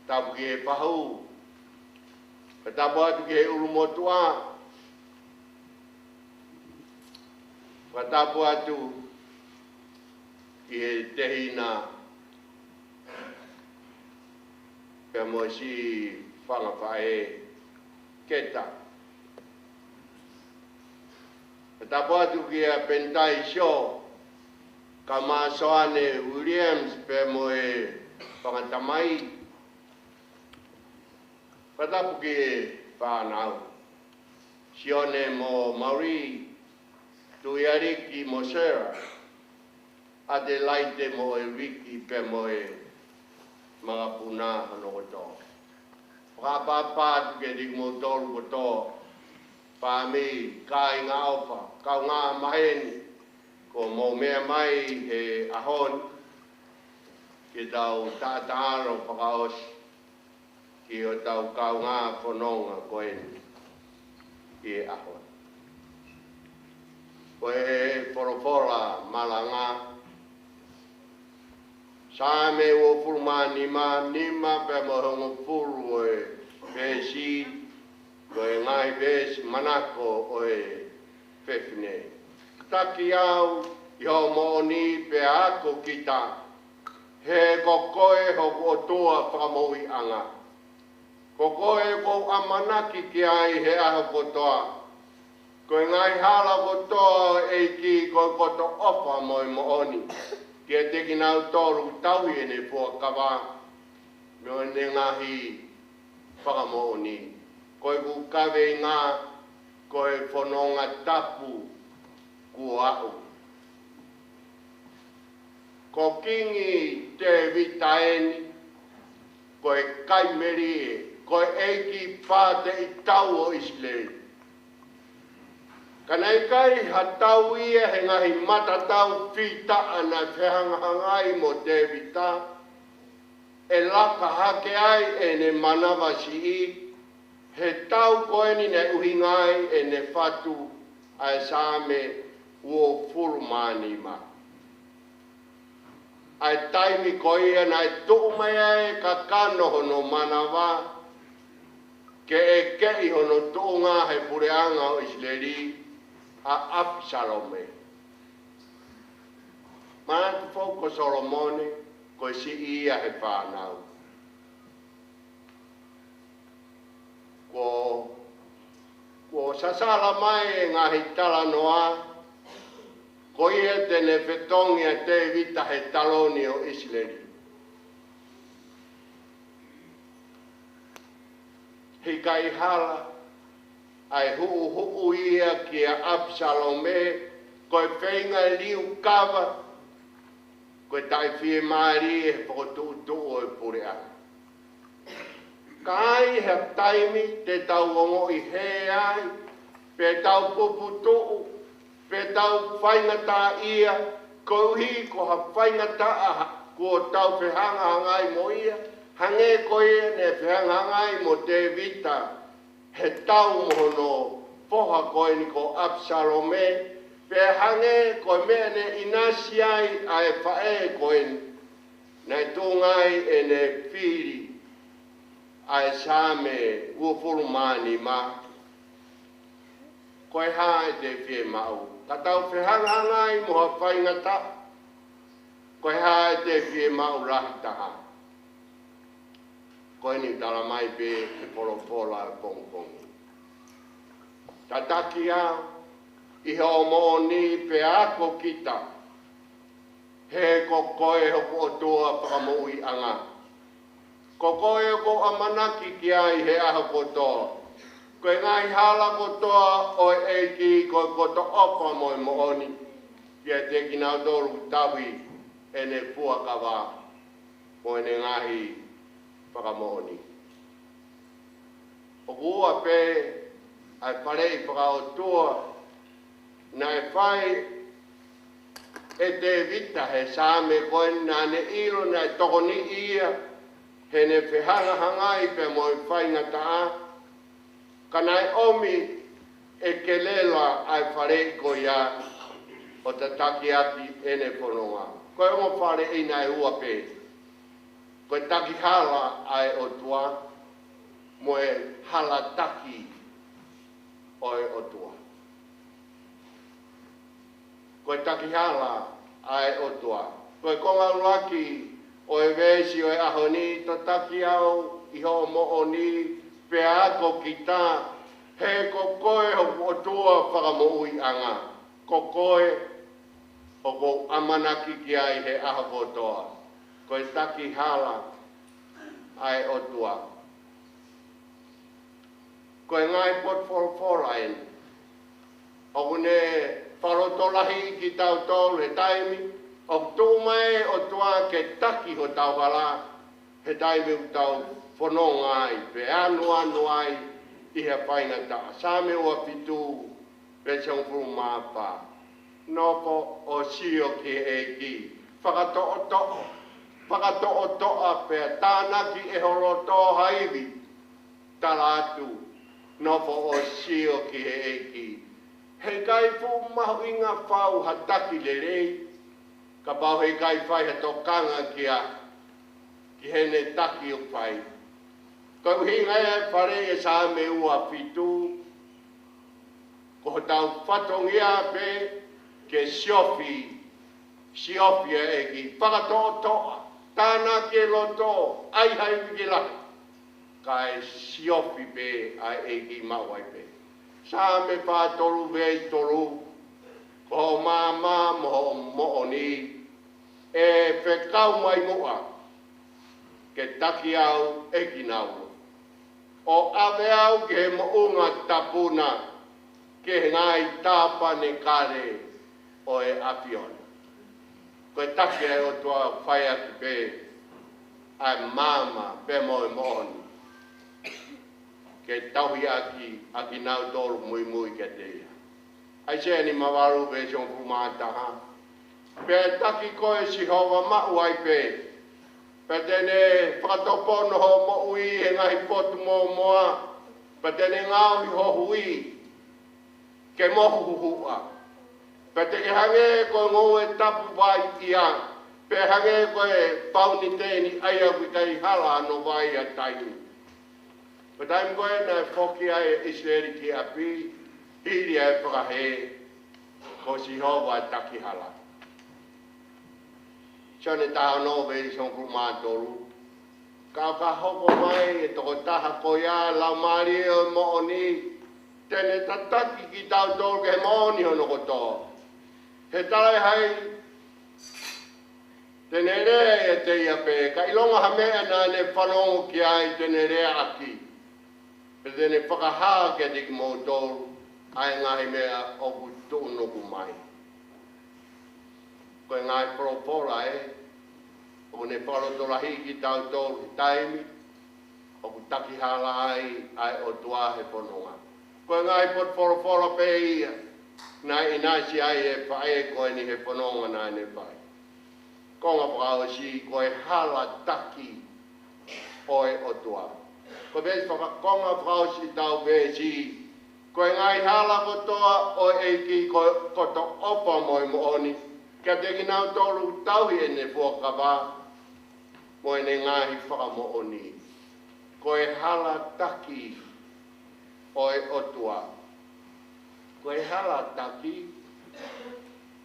Tapu ki e pahu, tapu atu ki e urumotua, tapu atu ki e tehina pe mosi whangawhae keta. Tapu atu ki a pentai sio ka masoane Williams pe moe pangatamai. Tapu ki e whanau. Sione mo Mauri, Tuiariki mo Sarah, Adelaide mo e Wiki pe moe mga puna hano koto. Whakapapa atu ke dik mo toru koto. Pami kai ngā opa, kau ngā maheni, ko mō mea mai he ahon, ki tau tātāro whakaos, ki o tau kau ngā whanonga koeni, ki e ahon. Ko e porofora malanga, sāme o puruma nima pe mohongo puru e pēsi, ko e ngai besi manako o e whewhine. Taki au, i ho mooni pe ako kita, he kokoe ho o toa whakamoi anga. Kokoe ko amanaki ki ai he aho kotoa. Ko e ngai hala kotoa e ki ko koto ofa moi mooni. Ki e teki nau toru tauhi e ne pua kawa, me ne ngahi whakamooni. Koe ku kawe ngā, koe whanonga tapu ku au. Ko kingi te vitaeni, koe kaimeri e, koe eiki pāte i tau o Islei. Kanai kai ha tau ia he ngahi matatau whita ana whehangahangai mo te vita, e laka hake ai e ne manawa si i, he tau koeni ne uhingai e ne whatu ai sāme uo furumani ma. Ai taimi koia nai tuumea e ka kano hono manawa, ke e kei hono tuunga he pureanga o Isleri a Absalome. Manatu foko Solomone ko si ia he whanau. Ko sasala mai e ngahi tala noa, ko ia tene whetongi a te vita he taloni o Isleri. Hika i hala, ai huu ia ki a Absalome, ko e whenga liu kawa, ko e tai whie maari e whakotuutu o e pureanga. Kai he taimi te tau ongo i he ai, pe tau puputuu, pe tau whaingata ia, ko uhi ko ha whaingata aha, ko tau whihanga hangai mo ia, hange ko ia ne whihanga hangai mo te vita, he tau mohono, poha koe ni ko Absalome, pe hange ko mea ne inasi ai a e whae koe ni, nei tūngai e ne whiri, ai sāme ua furumani ma, koe hae te whie mau. Ka tau whihanga ngai moha whaingata, koe hae te whie mau rahi taha. Koe ni tala mai pe te poropola e pongpongi. Ta taki au, i ho mooni pe ako kita, he ko koe hopo o toa whakamui anga. Ko koe ko amanaki ki ai he aho kotoa. Koe ngai hala kotoa o eiki ko to opa mo mo oni. Ia te ki nau toru tawi ene puakawa mo ene ngahi whakamooni. O kua pe ai parei whakaotua na e whai e te vita he sāme koe nā ne iro na e tokoni ia he ne whehanga hangai pe mo e whai ngataa ka nai omi e kelela ai wharei ko ia o te taki ati ene whanonga. Koe o whare i nai ua pe. Koe taki hala ai o tua mo e hala taki oi o tua. Koe taki hala ai o tua. Koe konga laki o e vesi o e ahoni to taki au iho mo o ni pe ako ki tā he ko koe o tua whakamoui anga. Ko koe o ko amanaki ki ai he aha kotoa. Koe taki hala ai o tua. Koe ngai pot fora en. O kune wharotolahi ki tau tolu he taimi. O tū mai o tua ke taki ho tau hala. He taimi u tau whanonga ai. Pe anu ai i he whaingata. Sāme ua pitu pe siong puru māpā. Noko o sio ki e ki. Whakatoa pe tānaki e horoto haiwi. Talatu. Noko o sio ki e ki. He kai fu mahu inga whau hataki le rei. Ka pau he kai whai he tokanga kia. Ki hene taki o whai. Kau hinga e whare e sā me ua pitu. Ko tau whatongia pe ke siofi e ki. Whakatoa. Tāna ke loto. Ai hai wiki lahi. Kai siofi pe ai e ki mawai pe. Sā me pā toru vei toru. Ko māma mo o ni. E whekau mai mua. Ke taki au e ki nau. O ave au ke mo unga tapuna. Ke ngai tāpa ne kare o e apiona. Koe taki e o tua whaia ki pe. Ai māma pe mo e mooni. Ke tauhi aki nau toru mui ke te ia. Ai se ni mawaru pe siong pumataha. Pe taki koe si hawa mau ai pe. Pe tene whakatopono ho mo ui he ngahi potu mo moa. Pe tene ngau hi ho hui. Ke mohu hua. Pe te ke hange koe ngou e tapu vai ia. Pe hange koe pauni teni aia wikai hala no vai a taini. Pe taimi koe na whoki ai Israeli ki api. Hiri e whakahe. Ko si hoa taki hala. Sione taha no veri son kumatoru. Ka hoko mai e toko taha ko ia lau mari o mo oni. Tene tataki ki tau tolu ke mo oni hono kotoa. He talai hai. Tene rea e te ia pe. Ka ilonga hamea na ne whanongo ki ai tene rea aki. Pe tene whakahaa ke tiki mo tolu. Ai ngahi mea o kutu nuku mai. Koe ngai propora e. O ne wharotorahi ki tau tolu taimi. O kutaki hala ai o tua he whanonga. Koe ngai pot whorofora pe ia. Nai inasi ai e whae koe ni he whanonga nai ne pai. Konga whakao si koe hala taki oe o tua. Koe vesi whakakonga whakao si tau vesi. Koe ngai hala kotoa o eiki koto opa moi mooni. Kia te kinau tolu tauhi e ne fuakawa. Moe ne ngahi whakamooni. Koe hala taki oe o tua. Koe hala taki.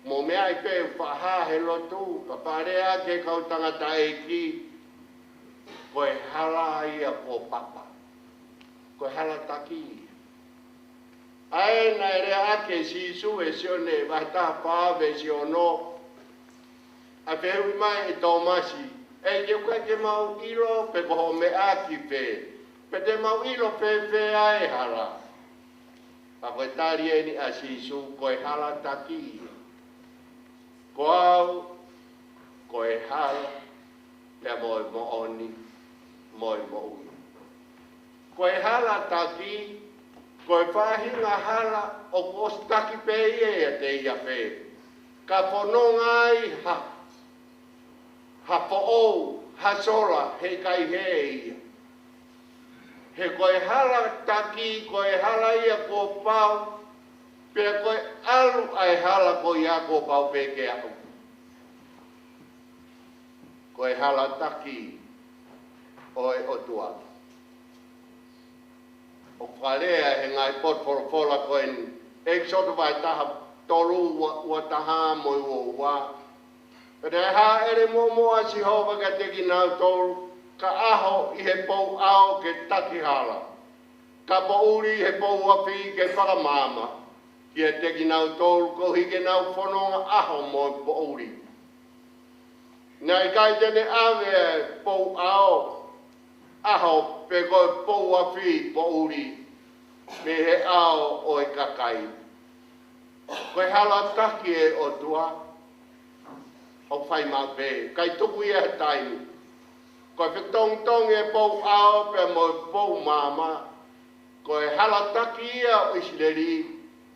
Mo mea i pe whaha he lotu. Ka parea ke kau tangata eiki. Koe hala ia po papa. Koe hala taki. Ai na ere ake si su e sione vata pave si ono. A fehui mai e tomasi. E ke koe ke mau ilo pe koho me aki pe. Pe te mau ilo pe ai hala. Pa koe tari e ni a sisu koe hala taki. Ko au koe hala pia moe mo oni moe mo ui. Koe hala taki koe whahinga hala o kostaki pe ie a te ia pe. Ka whanonga ai ha po'ou, ha sola, he kai he ia. He koe hala taki, koe hala ia ko pau, pia koe alu ai hala ko ia ko pau pe ke au. Koe hala taki, oe o tua. O whalea he ngai pot fola koe ni, e soto vai taha tolu ua taha mo i ua. Pere ha ere mo a si hova ka teki nau tolu, ka aho i he pou ao ke taki hala. Ka pouri he pou api ke whakamama, ki he teki nau tolu ko hike nau whanonga aho mo i pouri. Nai kai tene awe pou ao, aho pe koe pou api pouri, me he ao o e kakai. Koe hala taki e o tua, o whai mau pe, kai tuku ia he taimi. Koe whitong e pou ao pe mo pou mama, koe hala taki ia o isileri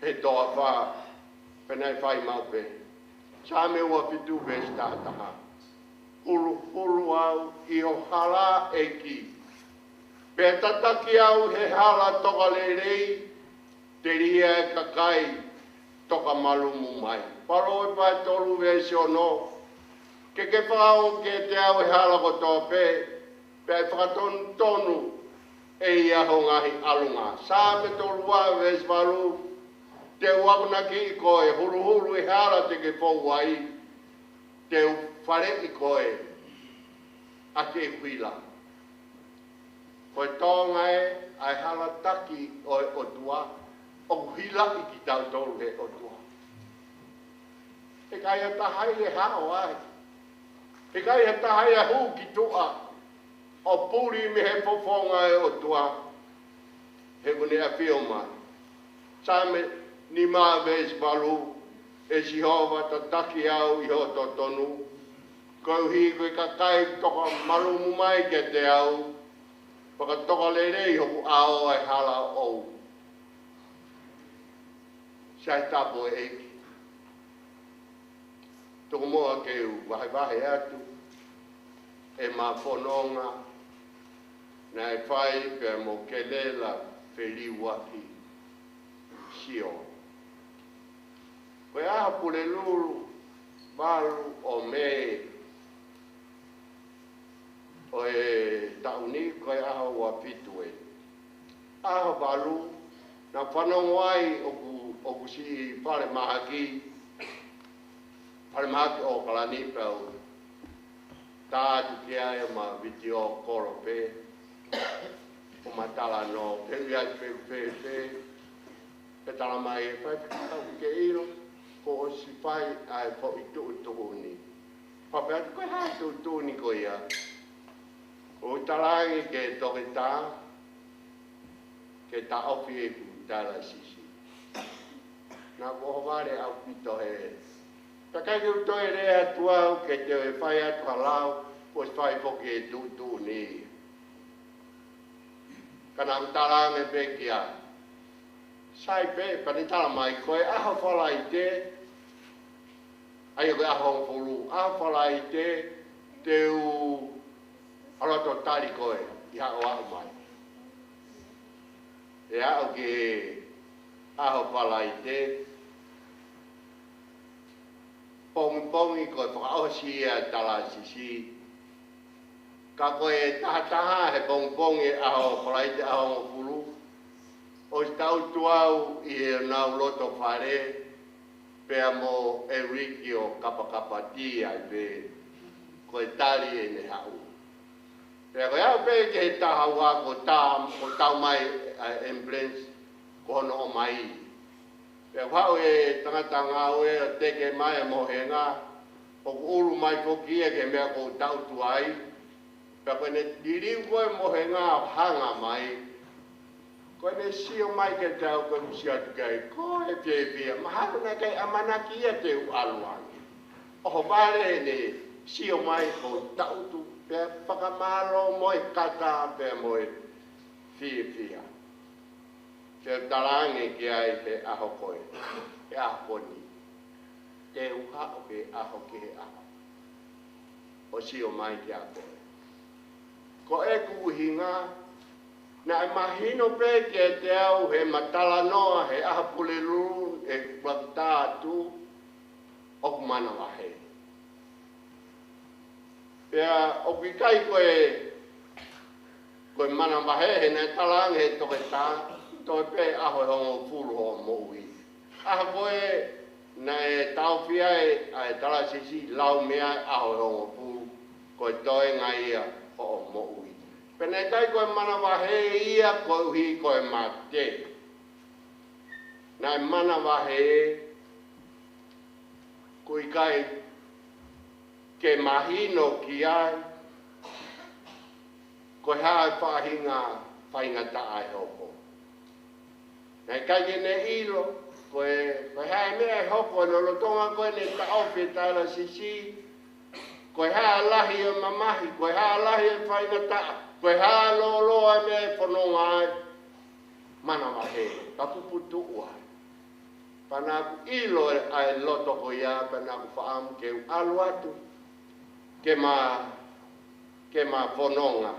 he toa wha, penai whai mau pe. Sa me ua pitu pe stataha. Hulu au i o hala e ki. Pe tataki au he hala toka lerei, te ria e kakai toka malumu mai. Paro e pai tolu vesi o no, ke whao ke te au e hala ko tō pe, pe ai whakatonu tonu e ia ho ngahi alunga. Sā me tolu wa vesi walu, te uakuna ki i koe, hulu e hala te ke whau ai, te whare i koe, a ke huila. Koe tōnga e, ai hala taki o tua, o hila i ki tau tolu he o tua. E kai a tahai e hao ai. E kai a tahai a hu ki tua, o puri me he pofonga e o tua, he kune a whio mai. Sa me ni maa ves walu, e si hova ta taki au i ho to tonu, kau hi koe kakai toka malumu mai ke te au, paka toka lerei hoku ao ai hala ou. Sai tapo e eki. Toko moa ke u wahe atu, e ma whanonga, na e whai pe mo kelela whiliwaki sio. Koe aha pule lulu, malu o me, o e tauni koe aha ua pitu e. Aha balu, na whanongwai oku si pare mahaki, pare mahaki o kalani pau, tātu ki aia ma viti o koro pe, o matala no, te uia pe, pe tala mai e whai au ke iro, ko o si whai ai po i tu ni. Pape atu koe hai tu ni ko ia. O talangi ke toke tā, ke ta ofi e ku tala sisi. Nā ko whare au pito he. Ta kai ke uto e rea tuau ke te e whai atu halau, ko si whai poki e tu ni. Kana utalangi pe ki a. Sai pe, pani tala mai koe, aho whala i te, ai koe aho ngfuru, aho whala i te, te u aloto tari koe, i hao aho mai. E ao ke aho whala i te, pongi koe whakaosi e tala sisi, ka koe taha he pongi aho whala i te aho ngfuru, o tau tuau i he nau loto whare, pea mo Enrique o kapakapati ai pe, koe tari e ne hau. Pea koe au pe ke he taha wā ko tau mai ambulance, ko hono o mai. Pea whau e tangata ngā ue o teke mai e mohenga, o uru mai poki e ke mea ko tau tuai, pea koe ne diriu koe mohenga hanga mai, Ko ne sio mai ke tau ko sia kai ko e pie maharu na kai amanaki e te aluangi. O vale ne sio mai ko tau tu pe pakamalo moi kata pe moi fia. Te talangi ki ai te aho koe. E aho koni. Te uha o ke aho ke aho. O sio mai ki a koe. Ko e kuhinga na e mahino pe ke te au he matala noa he aha pulelu e kwatatu o kumana wahe. Pea o kikai koe mana wahe he na talang he toke tā toi pe aho hongo fulu ho moui. Aha koe na e tau fia e a e tala sisi lau mea aho hongo fulu koe toi ngai o moui. Pene tai koe mana wahe ia koe uhi koe mate. Nai mana wahe koe kai ke mahino ki ai koe hae whahinga ta ai hoko. Nai kai ke ne ilo koe hae mea hoko no lotonga koe ne ta ofi tala sisi koe hae lahi o mamahi koe hae lahi o whahinga ta koe haa loloa me whanonga ai, mana wahe, ka puputu uai. Panaku ilo ai loto ko ia, panaku whaamu ke alu atu, ke ma whanonga,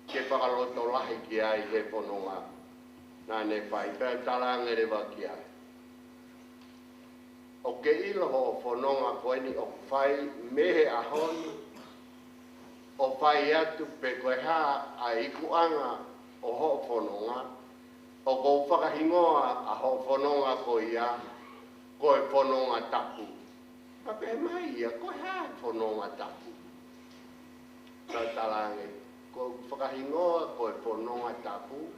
ke whakaloto lahi ki ai he whanonga, nā ne whai, pēr talanga rewa ki ai. O ke ilo ho whanonga koe ni o whai mehe ahoni, o pai atu pe koe ha a ikuanga o ho whanonga, o kou whakahingoa a ho whanonga ko ia, koe whanonga tapu. Pa pe mai ia, koe ha whanonga tapu. Ka talange, ko whakahingoa koe whanonga tapu.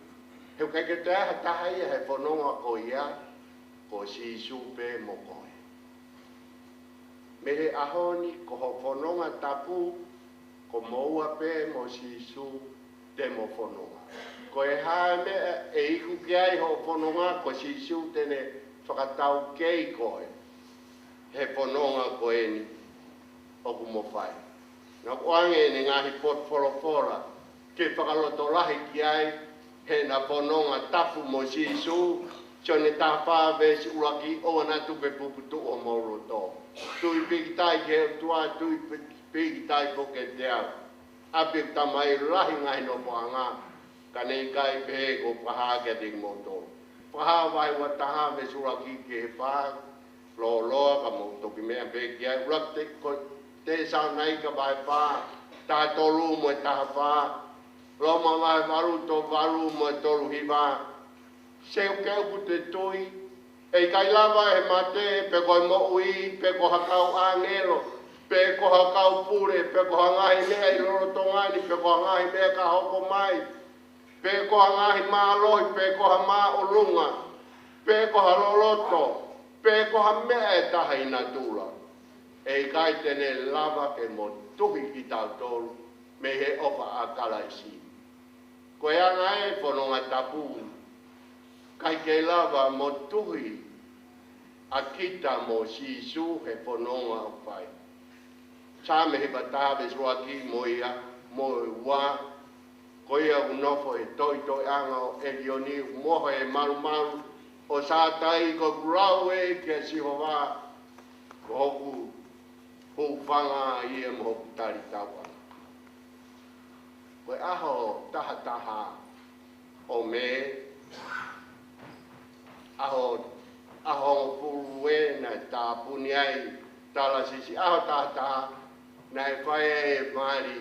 Heu kai ke te aha taha ia he whanonga ko ia, ko si supe mo koe. Mehe ahoni ko ho whanonga tapu, ko moua pe mo sisu te mo whanonga. Ko e hae mea e iku ki ai ho whanonga ko sisu tene whakatau kei koe. He whanonga ko e ni oku mo whai. Nā koange ne ngahi pot wholofora ke whakaloto lahi ki ai he na whanonga tapu mo sisu Chone tā whāwe si uraki o na tupe puputu o mauro tō. Tui piki tai ke tua, tui piki tai po ke te au. Api tamai rahi ngai no poanga, ka nei kai pehe ko paha ke te moto. Paha vai wa taha me suraki ke he pā, lo loa ka mo toki mea pehe ki ai. Urak te sao nai ka vai pā, tā tolu mo e taha pā, Roma vai varu to varu mo e tolu hiva, Seu ke upu te tui, e kai lava e mate, pe koe mo ui, pe ko hakau angelo, pe ko hakau pure, pe ko hangahi mea i loro tongani, pe ko hangahi mea ka hoko mai, pe ko hangahi maa lohi, pe ko ha maa olunga, pe ko ha loloto, pe ko ha mea e taha ina tula. E kai tene lava ke mo tuhi ki tau tolu, me he ofa a kalaisi. Koe anga e whanonga tapu, kai ke lava mo tuhi a kita mo sisu he whanonga o whai. Sa me he batawe suaki mo ia, mo ua, ko ia unofo he toi toi anga o Elioni, moho e maru maru, o sa tai ko grau e ke sihowa, ko hoku hupanga ia mo hoku tari tawa. Koe aho taha taha o me, aho purue na tā puni ai tala sisi aho tā na e whae e maari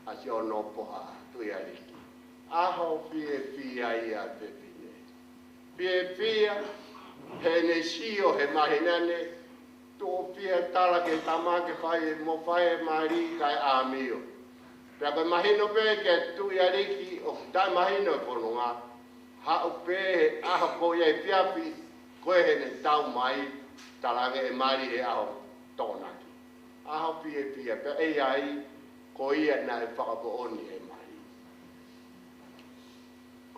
a si o no poha tui ariki. Aho fie ai a pepine. Fie he ne sio he mahinane tō fie tala ke tama ke whae mo whae maari kai āmio. Pea koe mahino pe ke tui ariki o tai mahino e whanonga. Hau pe aho ko ye fiapi ko he ne tau mai talange e mari e aho tonaki. Aho pie pe e ai ko ia na e whakapo oni e mai.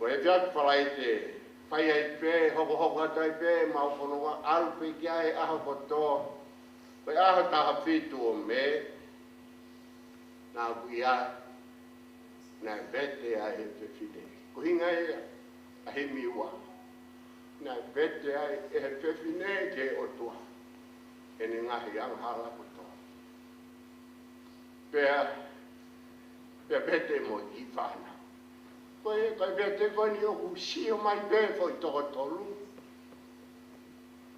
Ko e fiat whalai te whai ai pē, hoko atai pē, mau whanonga alu pe kia e aho kotoa. Koe aho taha whitu o me, nā kuia, nā vete ai he whewhine. Ko hinga e a he miua. Nā vete ai e he whewhine ke o tua. E ne ngahi anghala kotoa. Pea vete mo i whana. Koe vete koe ni o kusio mai pē fo i toko tolu.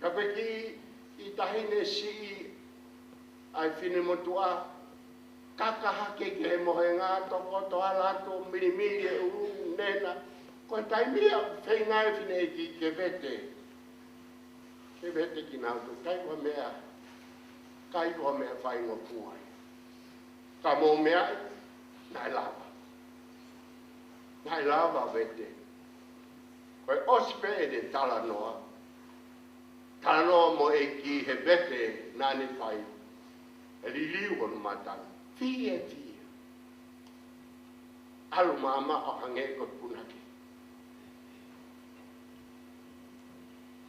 Ka peki i tahine si ai whine motua. Kaka hake ke he mohe ngā toko to alato mirimiri e uru nena. Koe taimia whenga e whine ki ke vete. Ke vete ki nautu. Kai koa mea whaingo puai. Ka mō mea nai lava. Nai lava vete. Koe ospe e de tala noa. Tala noa mo e ki he vete nani whai. E li liu onu matanga. Fie. Alu mama o hange ko punaki.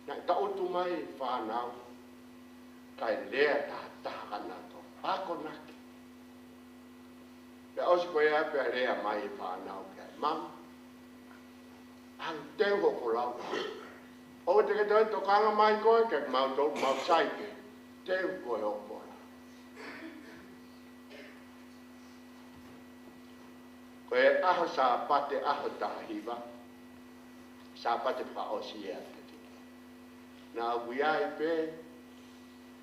Nai ta utu mai whanau. Kai lea taha nato. Ako naki. Pea osi koe a pea lea mai whanau kia. Mama. Ang teo ko lau. O te ke toi tokanga mai koe ke mau saike. Teo koe o koe. Koe aho sa pate aho tahiwa. Sa pate pa osi ea. Nā wiai pe.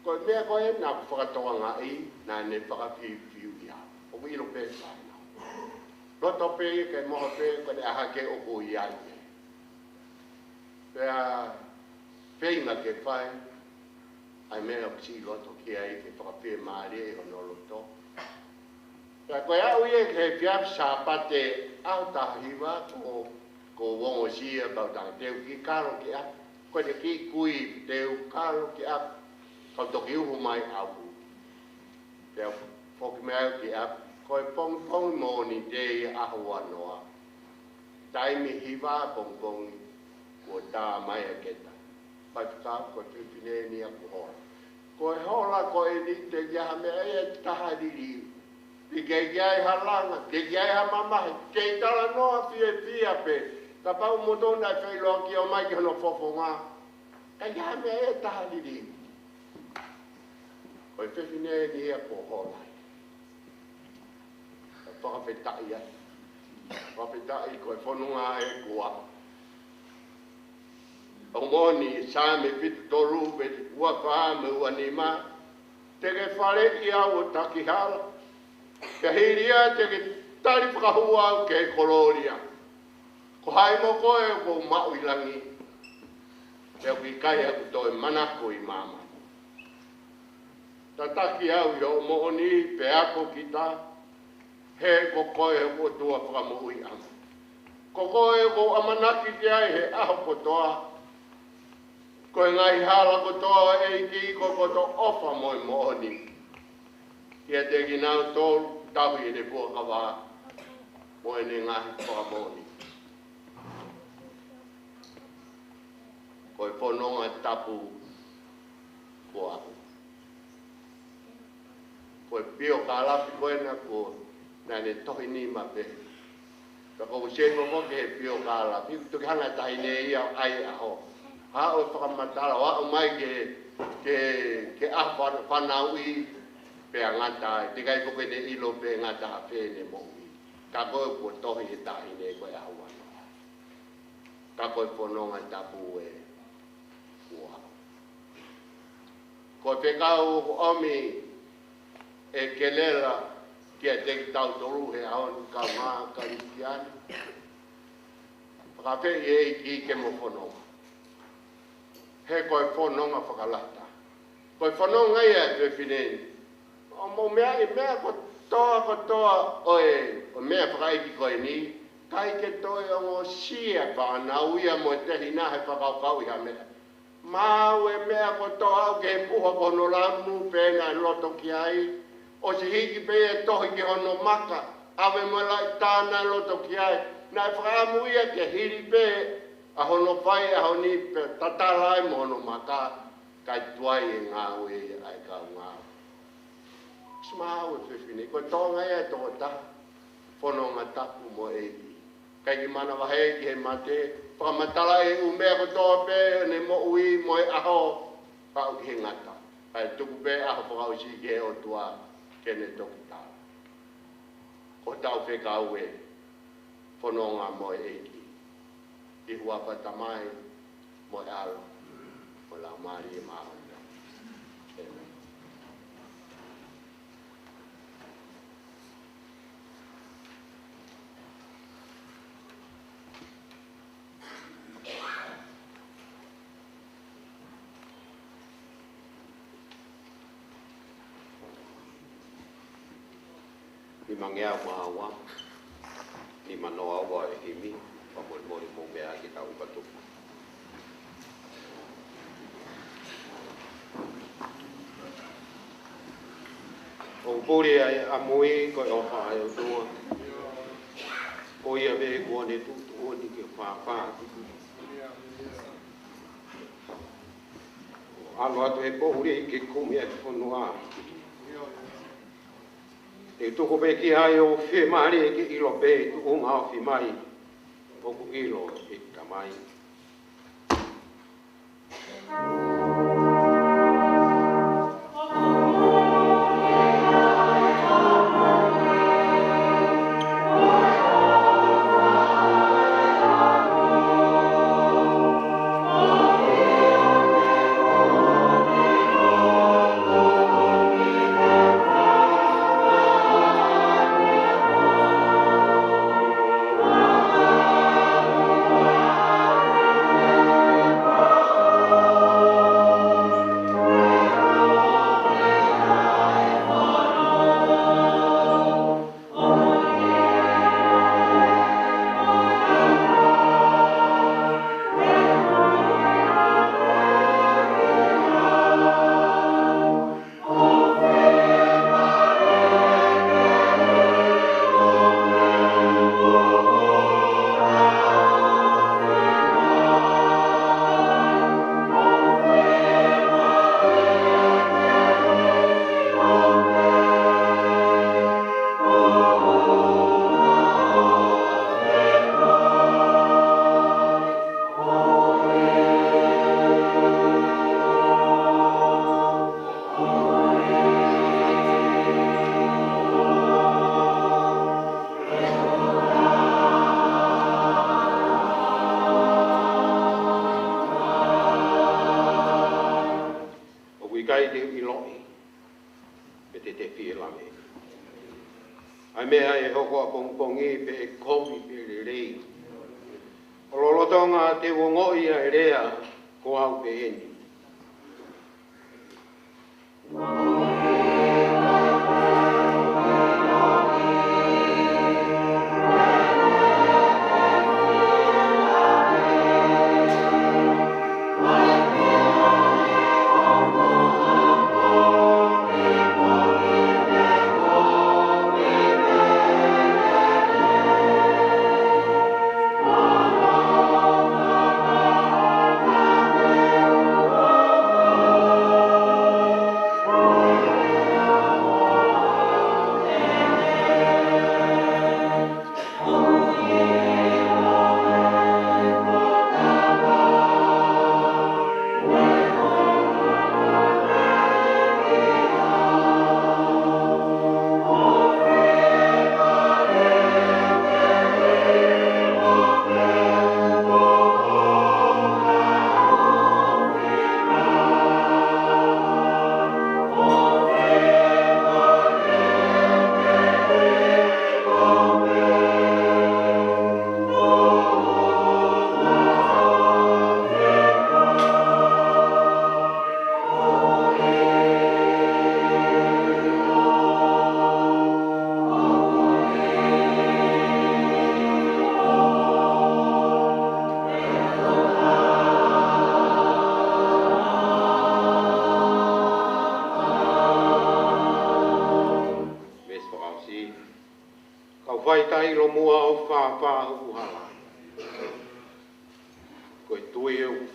Koe mea koe nā whakatoa ngā i. Nā ne whakapiu ia. O wiro pe whanau. Roto pe ke moho pe koe ne aha ke o ko iai. Pea whenga ke whai, ai mea o kisi loto ki ai ke whakapia maari e hono loto. Pea koe au ie ke whiap sa pate au tahiwa ko wongo sia bau tanga teu ki karo ki a. Koe te ki kui teu karo ki a, kau toki uhu mai au. Pea whoki mea ki a, koe pong mo ni te ahu anoa. Taimi hiwa pong ko tā mai a keta. Pai whika koe whiwhine ni a kuhora. Koe hola koe ni te iaha mea e taha riri. Ti kei kiai halanga, te kiai ha mamahe, kei tala noa fia pe. Ka pau motona e whailoa ki o mai ki hono fofo ngā. Ka iaha mea e taha riri. Koe whiwhine ni a kuhora. Ka whakawhetai ai. Whakawhetai koe whanunga e kua. O moni sa me pitu toru pe te kua wha me ua ni ma. Te ke whare i au o takihala. Ke hiria te ke tari whakahua au ke koloria. Ko hai mo koe o ko mau i langi. Te au ki kai aku toi manako i mama. Ta taki au i o moni pe ako ki ta. He ko koe o ko tua whakamu i ama. Ko koe o ko amanaki ki ai he aho kotoa. Koe ngai hala kotoa e ki ko koto ofa moi mohoni. Kia te ki nau tōru tawi e te pua kawa. Moe ne ngahi whaka mohoni. Koe whanonga tapu kua aku. Koe pio ka lapi koe na ko nane tohi ni ma pe. Ka kou seko koke he pio ka lapi. Tuki hanga tahi ne ia ai aho. Ha o whakamatara wa o mai ke a whanau i pe a ngata. Te kai koke ne ilo pe ngata a whene mo i. Ka koe kua tohi e tahi ne koe a wana. Ka koe whanonga tapu e kua. Koe whekau omi e kelela kia teki tau toru he aon ka ngā ka ikiani. Whakawhi e ki ke mo whanonga. He koe whanonga whakalata. Koe whanonga ia te whineni. O mo mea i mea kotoa oe, o mea whakaiki koe ni, kai ke toi o ngō sia whanau ia mo te hina he whakaukau iha mea. Mau e mea kotoa au ke puha kono lamu pēna loto ki ai, o si hiki pe e tohi ki hono maka, awe mo lai tāna loto ki ai, na whaamuia ke hiri pe a hono whai a honi pe tatalai mono maka kai tuai e ngā ue ai ka ngā. Smaau e whiwhine, ko tonga e tō ta, whanonga tapu mo e i. Kai ki mana wahe ki he mate, whakamatala e umea ko tō pe, ne mo ui mo e aho, pau ki he ngata. Kai tuku pe aho whakausi ki he o tua, kene toki tā. Ko tau wheka ue, whanonga mo e i. I hua patamai, mo e alo, mo la mari e maho. Ni mangea mawa, ni manoa wa e himi, pa mo mo mo mea ki tau patu. O puri ai amui ko o fa ai o tua. O ia ve ko ne tu o ni ke fa fa. Alo atu e po uri ke kumi e fonua. E toko pe ki hai o whi maari e ki ilo pe tu o ngā whi mai. Oku ilo e tamai. Ai mea e hoko a pongpongi pe e komi pe le rei. O lolotonga te wongoi a e rea ko au pe eni. Oh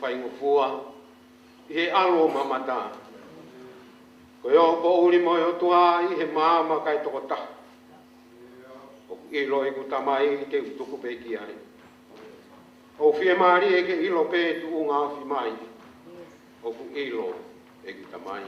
whaingofua i he alo mamata. Ko yo po uri mo yo tua i he mama kai toko taha. O ilo e kutamai i te utuku pe ki ai. O fie maari e ke ilo pe tu unga fi mai. O ku ilo e kutamai.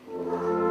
Amen.